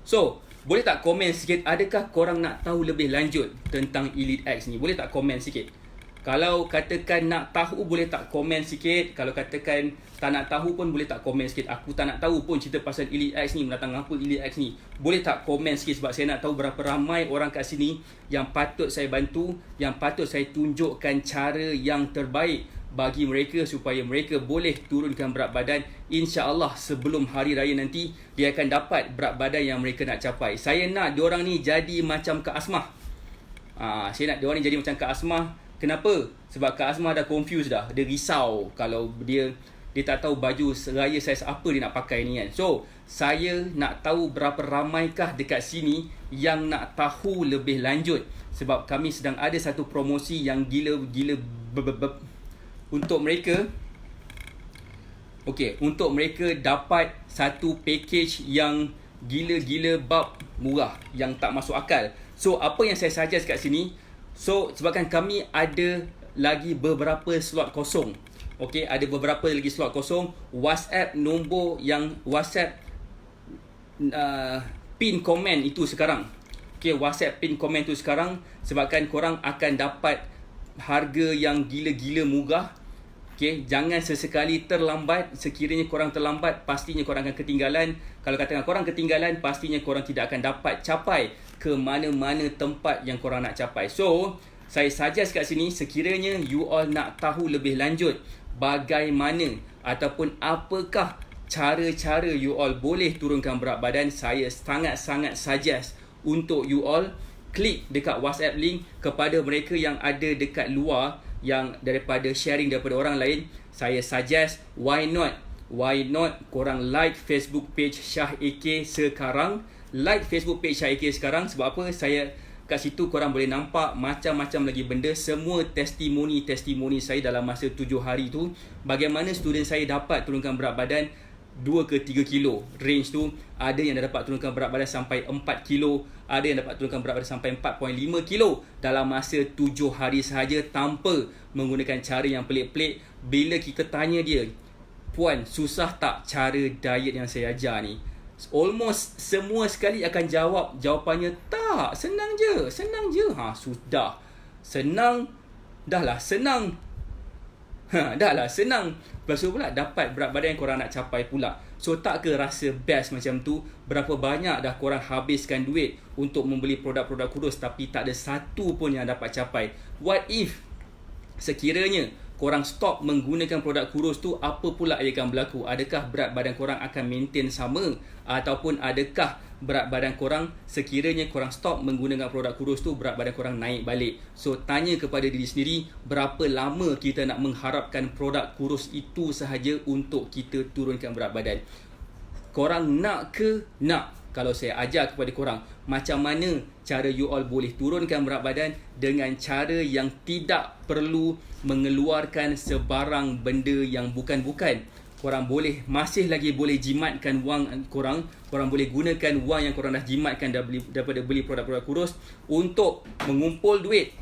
[SPEAKER 1] So, boleh tak komen sikit, adakah korang nak tahu lebih lanjut tentang Elite X ni? Boleh tak komen sikit? Kalau katakan nak tahu, boleh tak komen sikit? Kalau katakan tak nak tahu pun boleh tak komen sikit? Aku tak nak tahu pun cerita pasal Elite X ni, mendatang apa Elite X ni. Boleh tak komen sikit sebab saya nak tahu berapa ramai orang kat sini yang patut saya bantu, yang patut saya tunjukkan cara yang terbaik bagi mereka supaya mereka boleh turunkan berat badan. InsyaAllah sebelum hari raya nanti, dia akan dapat berat badan yang mereka nak capai. Saya nak diorang ni jadi macam Kak Asmah. Saya nak diorang ni jadi macam Kak Asmah. Kenapa? Sebab Kak Asmah dah confused dah. Dia risau kalau dia tak tahu baju raya saiz apa dia nak pakai ni kan. So, saya nak tahu berapa ramaikah dekat sini yang nak tahu lebih lanjut. Sebab kami sedang ada satu promosi yang gila-gila untuk mereka. Okey, untuk mereka dapat satu package yang gila-gila bab murah yang tak masuk akal. So, apa yang saya suggest kat sini, so sebabkan kami ada lagi beberapa slot kosong. Okey, ada beberapa lagi slot kosong. WhatsApp nombor yang WhatsApp pin komen itu sekarang. Okey, WhatsApp pin komen itu sekarang sebabkan korang akan dapat harga yang gila-gila murah. Okey, jangan sesekali terlambat. Sekiranya korang terlambat, pastinya korang akan ketinggalan. Kalau katakan korang ketinggalan, pastinya korang tidak akan dapat capai ke mana-mana tempat yang korang nak capai. So, saya suggest kat sini, sekiranya you all nak tahu lebih lanjut bagaimana ataupun apakah cara-cara you all boleh turunkan berat badan, saya sangat-sangat suggest untuk you all klik dekat WhatsApp link kepada mereka yang ada dekat luar, yang daripada sharing daripada orang lain. Saya suggest, why not korang like Facebook page Syah AK sekarang. Like Facebook page Syah AK sekarang. Sebab apa? Saya kat situ korang boleh nampak macam-macam lagi benda. Semua testimoni saya dalam masa 7 hari tu, bagaimana student saya dapat turunkan berat badan 2 ke 3 kilo. Range tu ada yang dah dapat turunkan berat badan sampai 4 kilo, ada yang dapat turunkan berat badan sampai 4.5 kilo dalam masa 7 hari sahaja tanpa menggunakan cara yang pelik-pelik. Bila kita tanya dia, puan, susah tak cara diet yang saya ajar ni? Almost semua sekali akan jawapannya, tak, senang je. Sudah senang, dahlah senang. Lepas tu pula dapat berat badan yang korang nak capai pula. So, tak ke rasa best macam tu? Berapa banyak dah korang habiskan duit untuk membeli produk-produk kurus tapi tak ada satu pun yang dapat capai. What if sekiranya korang stop menggunakan produk kurus tu, apa pula yang akan berlaku? Adakah berat badan korang akan maintain sama? Ataupun adakah berat badan korang, sekiranya korang stop menggunakan produk kurus tu, berat badan korang naik balik? So, tanya kepada diri sendiri, berapa lama kita nak mengharapkan produk kurus itu sahaja untuk kita turunkan berat badan? Korang nak ke? Nak. Kalau saya ajar kepada korang macam mana cara you all boleh turunkan berat badan dengan cara yang tidak perlu mengeluarkan sebarang benda yang bukan-bukan. Korang masih lagi boleh jimatkan wang korang. Korang boleh gunakan wang yang korang dah jimatkan daripada beli produk-produk kurus untuk mengumpul duit,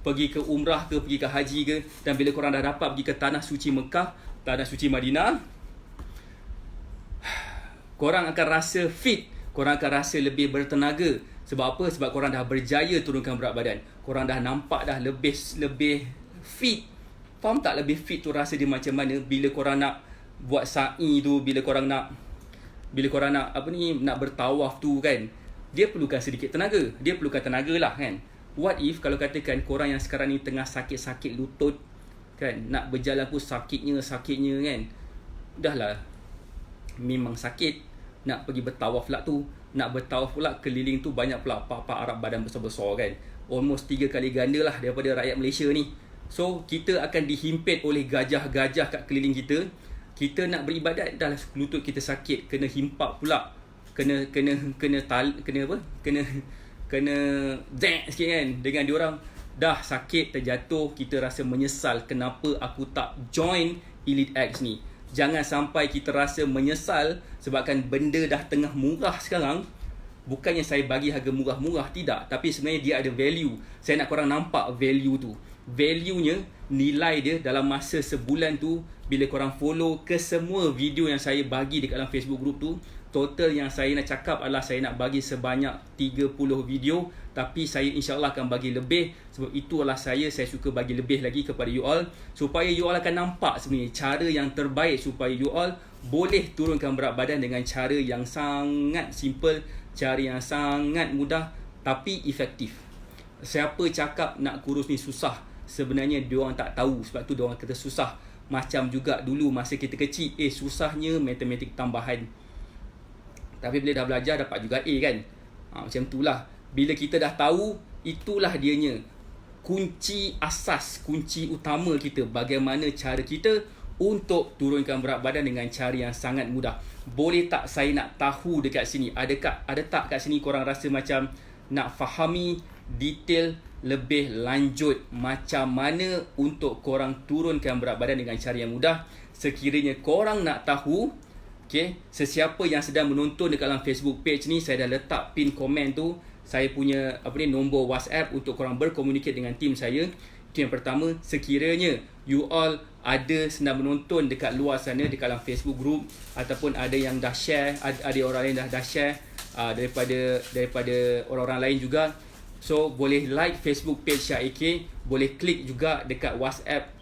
[SPEAKER 1] pergi ke umrah ke, pergi ke haji ke. Dan bila korang dah dapat pergi ke Tanah Suci Mekah, Tanah Suci Madinah, korang akan rasa fit, korang akan rasa lebih bertenaga. Sebab apa? Sebab korang dah berjaya turunkan berat badan. Korang dah nampak dah lebih fit. Faham tak lebih fit tu rasa dia macam mana? Bila korang nak buat sa'i tu, bila korang nak nak bertawaf tu kan, dia perlukan sedikit tenaga. Dia perlukan tenaga lah kan. What if kalau katakan korang yang sekarang ni tengah sakit-sakit lutut kan, nak berjalan pun sakitnya kan. Dah lah memang sakit, nak pergi bertawaf lah tu nak bertawaf pula keliling tu banyak pula pak-pak Arab badan besar-besar kan. Almost 3 kali ganda lah daripada rakyat Malaysia ni. So kita akan dihimpit oleh gajah-gajah kat keliling kita. Kita nak beribadat dah lutut kita sakit, kena himpak pula. Kena zek sikit kan dengan diorang. Dah sakit, terjatuh, kita rasa menyesal kenapa aku tak join Elite X ni. Jangan sampai kita rasa menyesal sebabkan benda dah tengah murah sekarang. Bukannya saya bagi harga murah-murah, tidak. Tapi sebenarnya dia ada value. Saya nak korang nampak value tu. Value-nya, nilai dia dalam masa sebulan tu, bila korang follow ke semua video yang saya bagi dekat dalam Facebook group tu, total yang saya nak cakap adalah saya nak bagi sebanyak 30 video. Tapi saya insyaAllah akan bagi lebih. Sebab itu adalah saya suka bagi lebih lagi kepada you all. Supaya you all akan nampak sebenarnya cara yang terbaik supaya you all boleh turunkan berat badan dengan cara yang sangat simple, cara yang sangat mudah tapi efektif. Siapa cakap nak kurus ni susah, sebenarnya diorang tak tahu. Sebab tu diorang kata susah. Macam juga dulu masa kita kecil, susahnya matematik tambahan. Tapi bila dah belajar dapat juga A kan. Macam itulah. Bila kita dah tahu, itulah dianya. Kunci asas, kunci utama kita. Bagaimana cara kita untuk turunkan berat badan dengan cara yang sangat mudah. Boleh tak saya nak tahu dekat sini? Ada tak kat sini korang rasa macam nak fahami detail lebih lanjut macam mana untuk korang turunkan berat badan dengan cara yang mudah? Sekiranya korang nak tahu, okay, sesiapa yang sedang menonton dekat dalam Facebook page ni, saya dah letak pin komen tu saya punya nombor WhatsApp untuk korang berkomunikasi dengan tim saya. Itu yang pertama. Sekiranya you all ada sedang menonton dekat luar sana dekat dalam Facebook group ataupun ada yang dah share, ada orang lain dah share daripada orang-orang lain juga, so boleh like Facebook page Syah AK, boleh klik juga dekat WhatsApp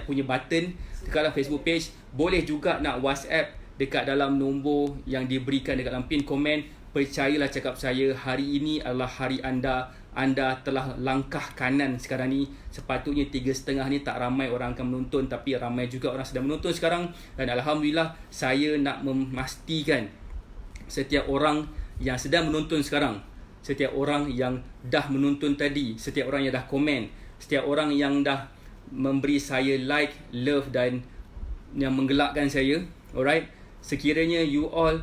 [SPEAKER 1] punya button dekat dalam Facebook page. Boleh juga nak WhatsApp dekat dalam nombor yang diberikan dekat dalam pin komen. Percayalah cakap saya, hari ini adalah hari anda. Anda telah langkah kanan sekarang ni. Sepatutnya 3.5 ni tak ramai orang akan menonton, tapi ramai juga orang sedang menonton sekarang. Dan Alhamdulillah, saya nak memastikan setiap orang yang sedang menonton sekarang, setiap orang yang dah menonton tadi, setiap orang yang dah komen, setiap orang yang dah memberi saya like, love dan yang menggelakkan saya, alright, sekiranya you all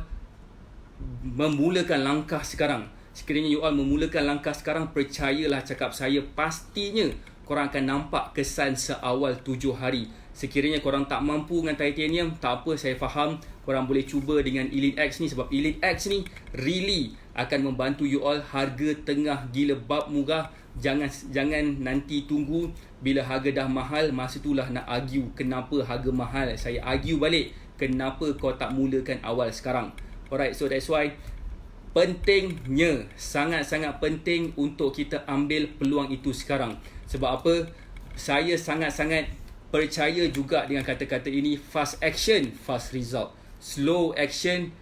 [SPEAKER 1] memulakan langkah sekarang, percayalah cakap saya, pastinya korang akan nampak kesan seawal 7 hari. Sekiranya korang tak mampu dengan titanium, tak apa, saya faham. Korang boleh cuba dengan Elite X ni, sebab Elite X ni really akan membantu you all. Harga tengah gila, bab murah. Jangan nanti tunggu bila harga dah mahal, masa itulah nak argue kenapa harga mahal. Saya argue balik, kenapa kau tak mulakan awal sekarang. Alright, so that's why pentingnya, sangat-sangat penting untuk kita ambil peluang itu sekarang. Sebab apa? Saya sangat-sangat percaya juga dengan kata-kata ini. Fast action, fast result. Slow action,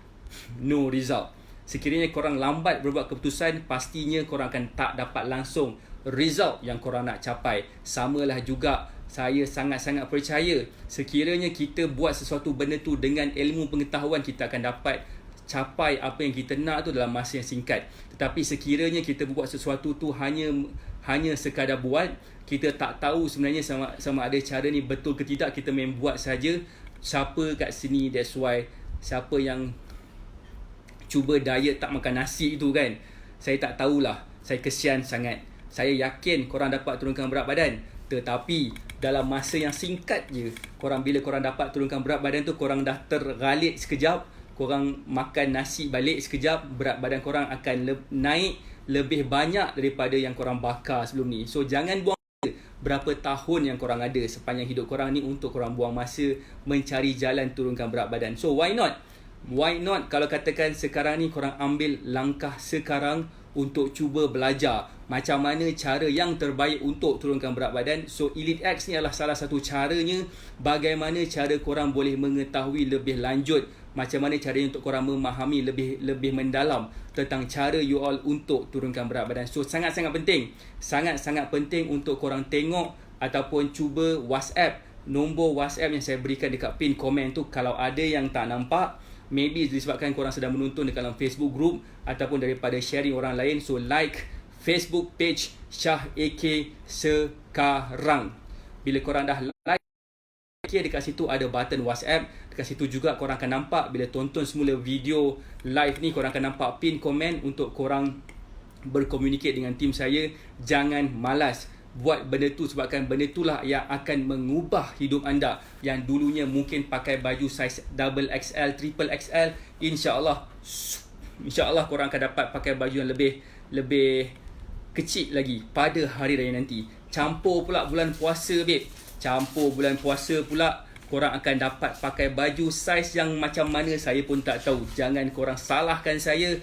[SPEAKER 1] no result. Sekiranya korang lambat berbuat keputusan, pastinya korang akan tak dapat langsung result yang korang nak capai. Samalah juga, saya sangat-sangat percaya sekiranya kita buat sesuatu benda tu dengan ilmu pengetahuan, kita akan dapat capai apa yang kita nak tu dalam masa yang singkat. Tetapi sekiranya kita buat sesuatu tu hanya sekadar buat, kita tak tahu sebenarnya sama ada cara ni betul ke tidak, kita main buat saja. Siapa kat sini, that's why siapa yang cuba diet tak makan nasi itu kan, saya tak tahulah, saya kesian sangat. Saya yakin korang dapat turunkan berat badan, tetapi dalam masa yang singkat je, bila korang dapat turunkan berat badan tu, korang dah tergalit sekejap, korang makan nasi balik sekejap, berat badan korang akan naik lebih banyak daripada yang korang bakar sebelum ni. So jangan buang berapa tahun yang korang ada sepanjang hidup korang ni untuk korang buang masa mencari jalan turunkan berat badan. So why not kalau katakan sekarang ni korang ambil langkah sekarang untuk cuba belajar macam mana cara yang terbaik untuk turunkan berat badan. So Elite X ni adalah salah satu caranya, bagaimana cara korang boleh mengetahui lebih lanjut, macam mana caranya untuk korang memahami lebih mendalam tentang cara you all untuk turunkan berat badan. So sangat-sangat penting untuk korang tengok ataupun cuba WhatsApp nombor WhatsApp yang saya berikan dekat pin komen tu. Kalau ada yang tak nampak, Maybe disebabkan korang sedang menonton dekat dalam Facebook group ataupun daripada sharing orang lain. So like Facebook page Shah AK sekarang. Bila korang dah like, dekat situ ada button WhatsApp. Dekat situ juga korang akan nampak bila tonton semula video live ni, korang akan nampak pin komen untuk korang berkomunikasi dengan tim saya. Jangan malas buat benda tu, sebabkan benda itulah yang akan mengubah hidup anda yang dulunya mungkin pakai baju saiz double XL, triple XL. InsyaAllah korang akan dapat pakai baju yang lebih kecil lagi pada hari raya nanti. Campur pula bulan puasa, babe. Campur bulan puasa pula, korang akan dapat pakai baju saiz yang macam mana saya pun tak tahu. Jangan korang salahkan saya,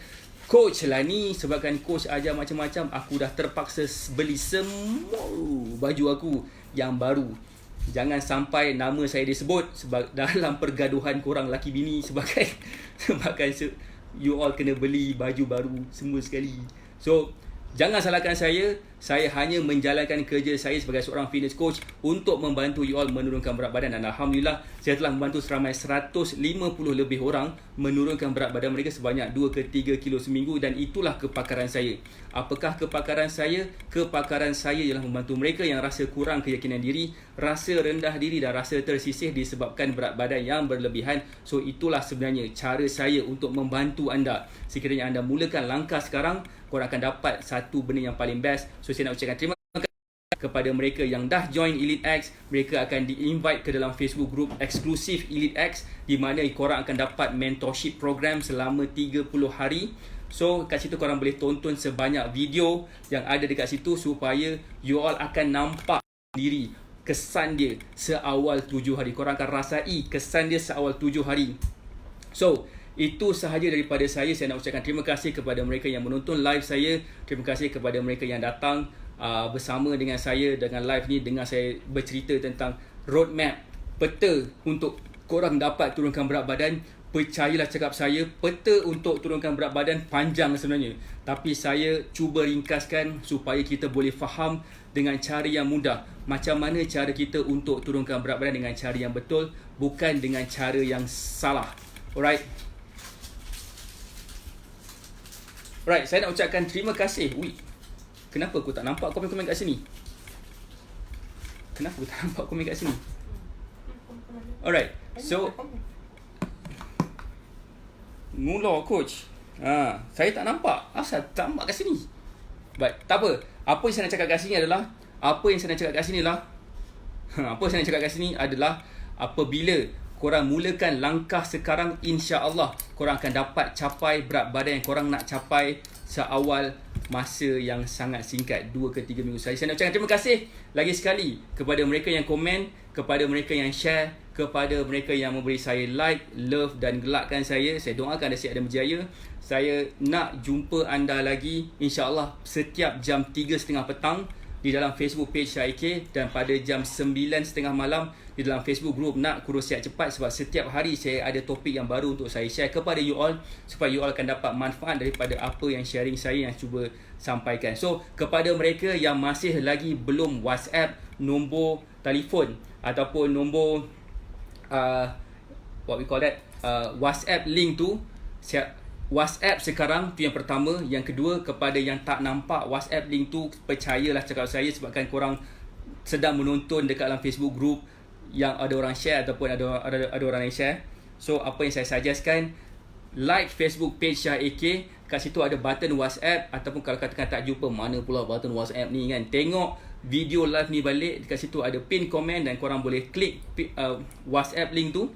[SPEAKER 1] coach lah ni, sebabkan coach ajar macam-macam. Aku dah terpaksa beli semua baju aku yang baru. Jangan sampai nama saya disebut dalam pergaduhan korang laki bini sebabkan you all kena beli baju baru semua sekali. So jangan salahkan saya hanya menjalankan kerja saya sebagai seorang fitness coach untuk membantu you all menurunkan berat badan. Dan Alhamdulillah, saya telah membantu seramai 150 lebih orang menurunkan berat badan mereka sebanyak 2 ke 3 kilo seminggu. Dan itulah kepakaran saya. Apakah kepakaran saya? Kepakaran saya ialah membantu mereka yang rasa kurang keyakinan diri, rasa rendah diri dan rasa tersisih disebabkan berat badan yang berlebihan. So itulah sebenarnya cara saya untuk membantu anda. Sekiranya anda mulakan langkah sekarang, korang akan dapat satu benda yang paling best. So saya nak ucapkan terima kasih kepada mereka yang dah join Elite X. Mereka akan di-invite ke dalam Facebook group eksklusif Elite X, di mana korang akan dapat mentorship program selama 30 hari. So kat situ korang boleh tonton sebanyak video yang ada dekat situ supaya you all akan nampak diri kesan dia seawal 7 hari. Korang akan rasai kesan dia seawal 7 hari. So itu sahaja daripada saya. Saya nak ucapkan terima kasih kepada mereka yang menonton live saya. Terima kasih kepada mereka yang datang bersama dengan saya dengan live ni, dengan saya bercerita tentang roadmap, peta untuk korang dapat turunkan berat badan. Percayalah cakap saya, peta untuk turunkan berat badan panjang sebenarnya, tapi saya cuba ringkaskan supaya kita boleh faham dengan cara yang mudah. Macam mana cara kita untuk turunkan berat badan dengan cara yang betul, bukan dengan cara yang salah. Alright, saya nak ucapkan terima kasih. Kenapa aku tak nampak komen-komen kat sini? Alright, so ngular coach. Saya tak nampak. Asal tak nampak kat sini? But tak apa. Apa yang saya nak cakap kat sini adalah apabila korang mulakan langkah sekarang, insya-Allah korang akan dapat capai berat badan yang korang nak capai seawal masa yang sangat singkat, 2 ke 3 minggu saja. Saya nak ucapkan terima kasih lagi sekali kepada mereka yang komen, kepada mereka yang share, kepada mereka yang memberi saya like, love dan gelakkan saya. Saya doakan anda sihat dan berjaya. Saya nak jumpa anda lagi insya-Allah setiap jam 3.30 petang di dalam Facebook page Syaike, dan pada jam 9.30 malam di dalam Facebook group Nak Kurus Sihat Cepat. Sebab setiap hari saya ada topik yang baru untuk saya share kepada you all, supaya you all akan dapat manfaat daripada apa yang sharing saya yang cuba sampaikan. So kepada mereka yang masih lagi belum WhatsApp nombor telefon ataupun nombor WhatsApp link tu, WhatsApp sekarang, tu yang pertama. Yang kedua, kepada yang tak nampak WhatsApp link tu, percayalah cakap saya, sebabkan korang sedang menonton dekat dalam Facebook group yang ada orang share ataupun ada orang yang share. So apa yang saya suggestkan, like Facebook page Syah AK. Kat situ ada button WhatsApp, ataupun kalau katakan tak jumpa mana pula button WhatsApp ni kan, tengok video live ni balik. Dekat situ ada pin komen dan korang boleh klik WhatsApp link tu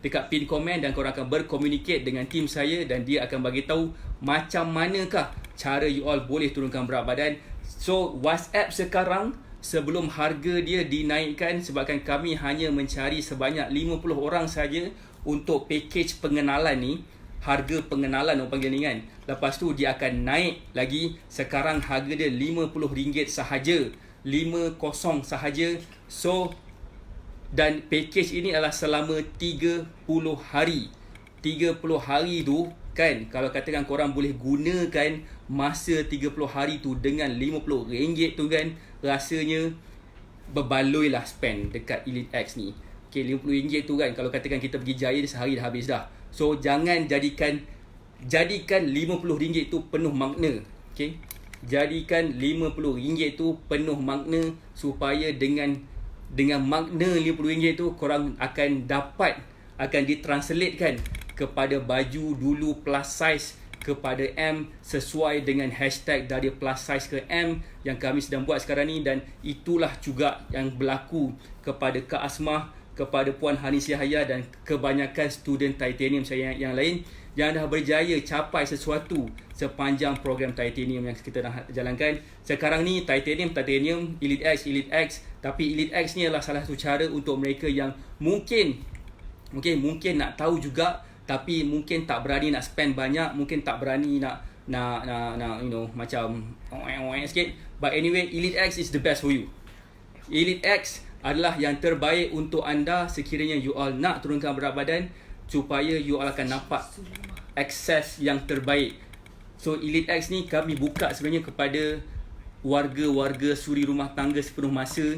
[SPEAKER 1] dekat pin komen, dan korang akan berkomunikasi dengan tim saya, dan dia akan bagi tahu macam manakah cara you all boleh turunkan berat badan. So WhatsApp sekarang sebelum harga dia dinaikkan, sebabkan kami hanya mencari sebanyak 50 orang saja untuk package pengenalan ni. Harga pengenalan orang panggil ni kan. Lepas tu dia akan naik lagi. Sekarang harga dia RM50 sahaja, 50 sahaja. So dan package ini adalah selama 30 hari. 30 hari tu kan, kalau katakan korang boleh gunakan masa 30 hari tu dengan RM50 tu kan, rasanya berbaloi lah spend dekat Elite X ni. Okay, RM50 tu kan, kalau katakan kita pergi Jaya, sehari dah habis dah. So jangan jadikan RM50 itu penuh makna. Okay? Jadikan RM50 itu penuh makna, supaya dengan makna RM50 itu korang akan ditranslatekan kepada baju dulu plus size kepada M, sesuai dengan hashtag dari plus size ke M yang kami sedang buat sekarang ni. Dan itulah juga yang berlaku kepada Kak Asmah, kepada Puan Hanis Yahya dan kebanyakan student Titanium saya yang lain yang dah berjaya capai sesuatu sepanjang program Titanium yang kita dah jalankan. Sekarang ni Titanium, Elite X, tapi Elite X ni adalah salah satu cara untuk mereka yang mungkin nak tahu juga, tapi mungkin tak berani nak spend banyak, mungkin tak berani nak macam sikit. But anyway, Elite X is the best for you. Elite X adalah yang terbaik untuk anda sekiranya you all nak turunkan berat badan, supaya you all akan nampak akses yang terbaik. So Elite X ni kami buka sebenarnya kepada warga-warga suri rumah tangga sepenuh masa,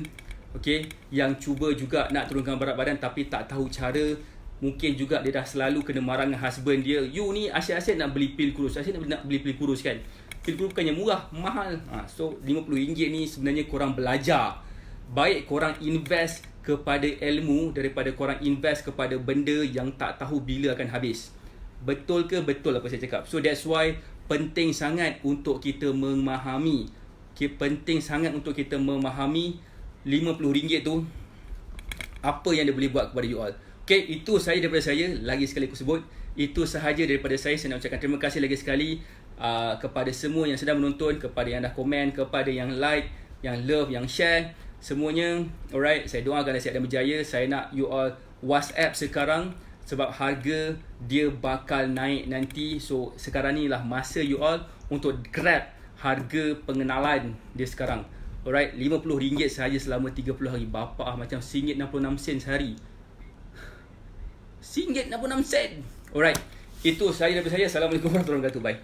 [SPEAKER 1] okay, yang cuba juga nak turunkan berat badan tapi tak tahu cara. Mungkin juga dia dah selalu kena marah dengan husband dia, you ni asyik-asyik nak beli pil kurus, nak beli pil kurus kan. Pil kurus bukannya murah, mahal. So RM50 ni sebenarnya korang belajar. Baik korang invest kepada ilmu daripada korang invest kepada benda yang tak tahu bila akan habis. Betul ke? Betul apa saya cakap. So that's why penting sangat untuk kita memahami. Penting sangat untuk kita memahami RM50 tu apa yang dia boleh buat kepada you all. Okay, itu sahaja daripada saya. Lagi sekali aku sebut, itu sahaja daripada saya. Saya nak ucapkan terima kasih lagi sekali kepada semua yang sedang menonton, kepada yang dah komen, kepada yang like, yang love, yang share, semuanya. Alright, saya doakan sihat dan berjaya. Saya nak you all WhatsApp sekarang sebab harga dia bakal naik nanti. So sekarang ni lah masa you all untuk grab harga pengenalan dia sekarang. Alright, RM50 sahaja selama 30 hari. Bapa macam RM1.66 sehari. RM1.66. Alright, itu sahaja daripada saya. Assalamualaikum warahmatullahi wabarakatuh. Bye.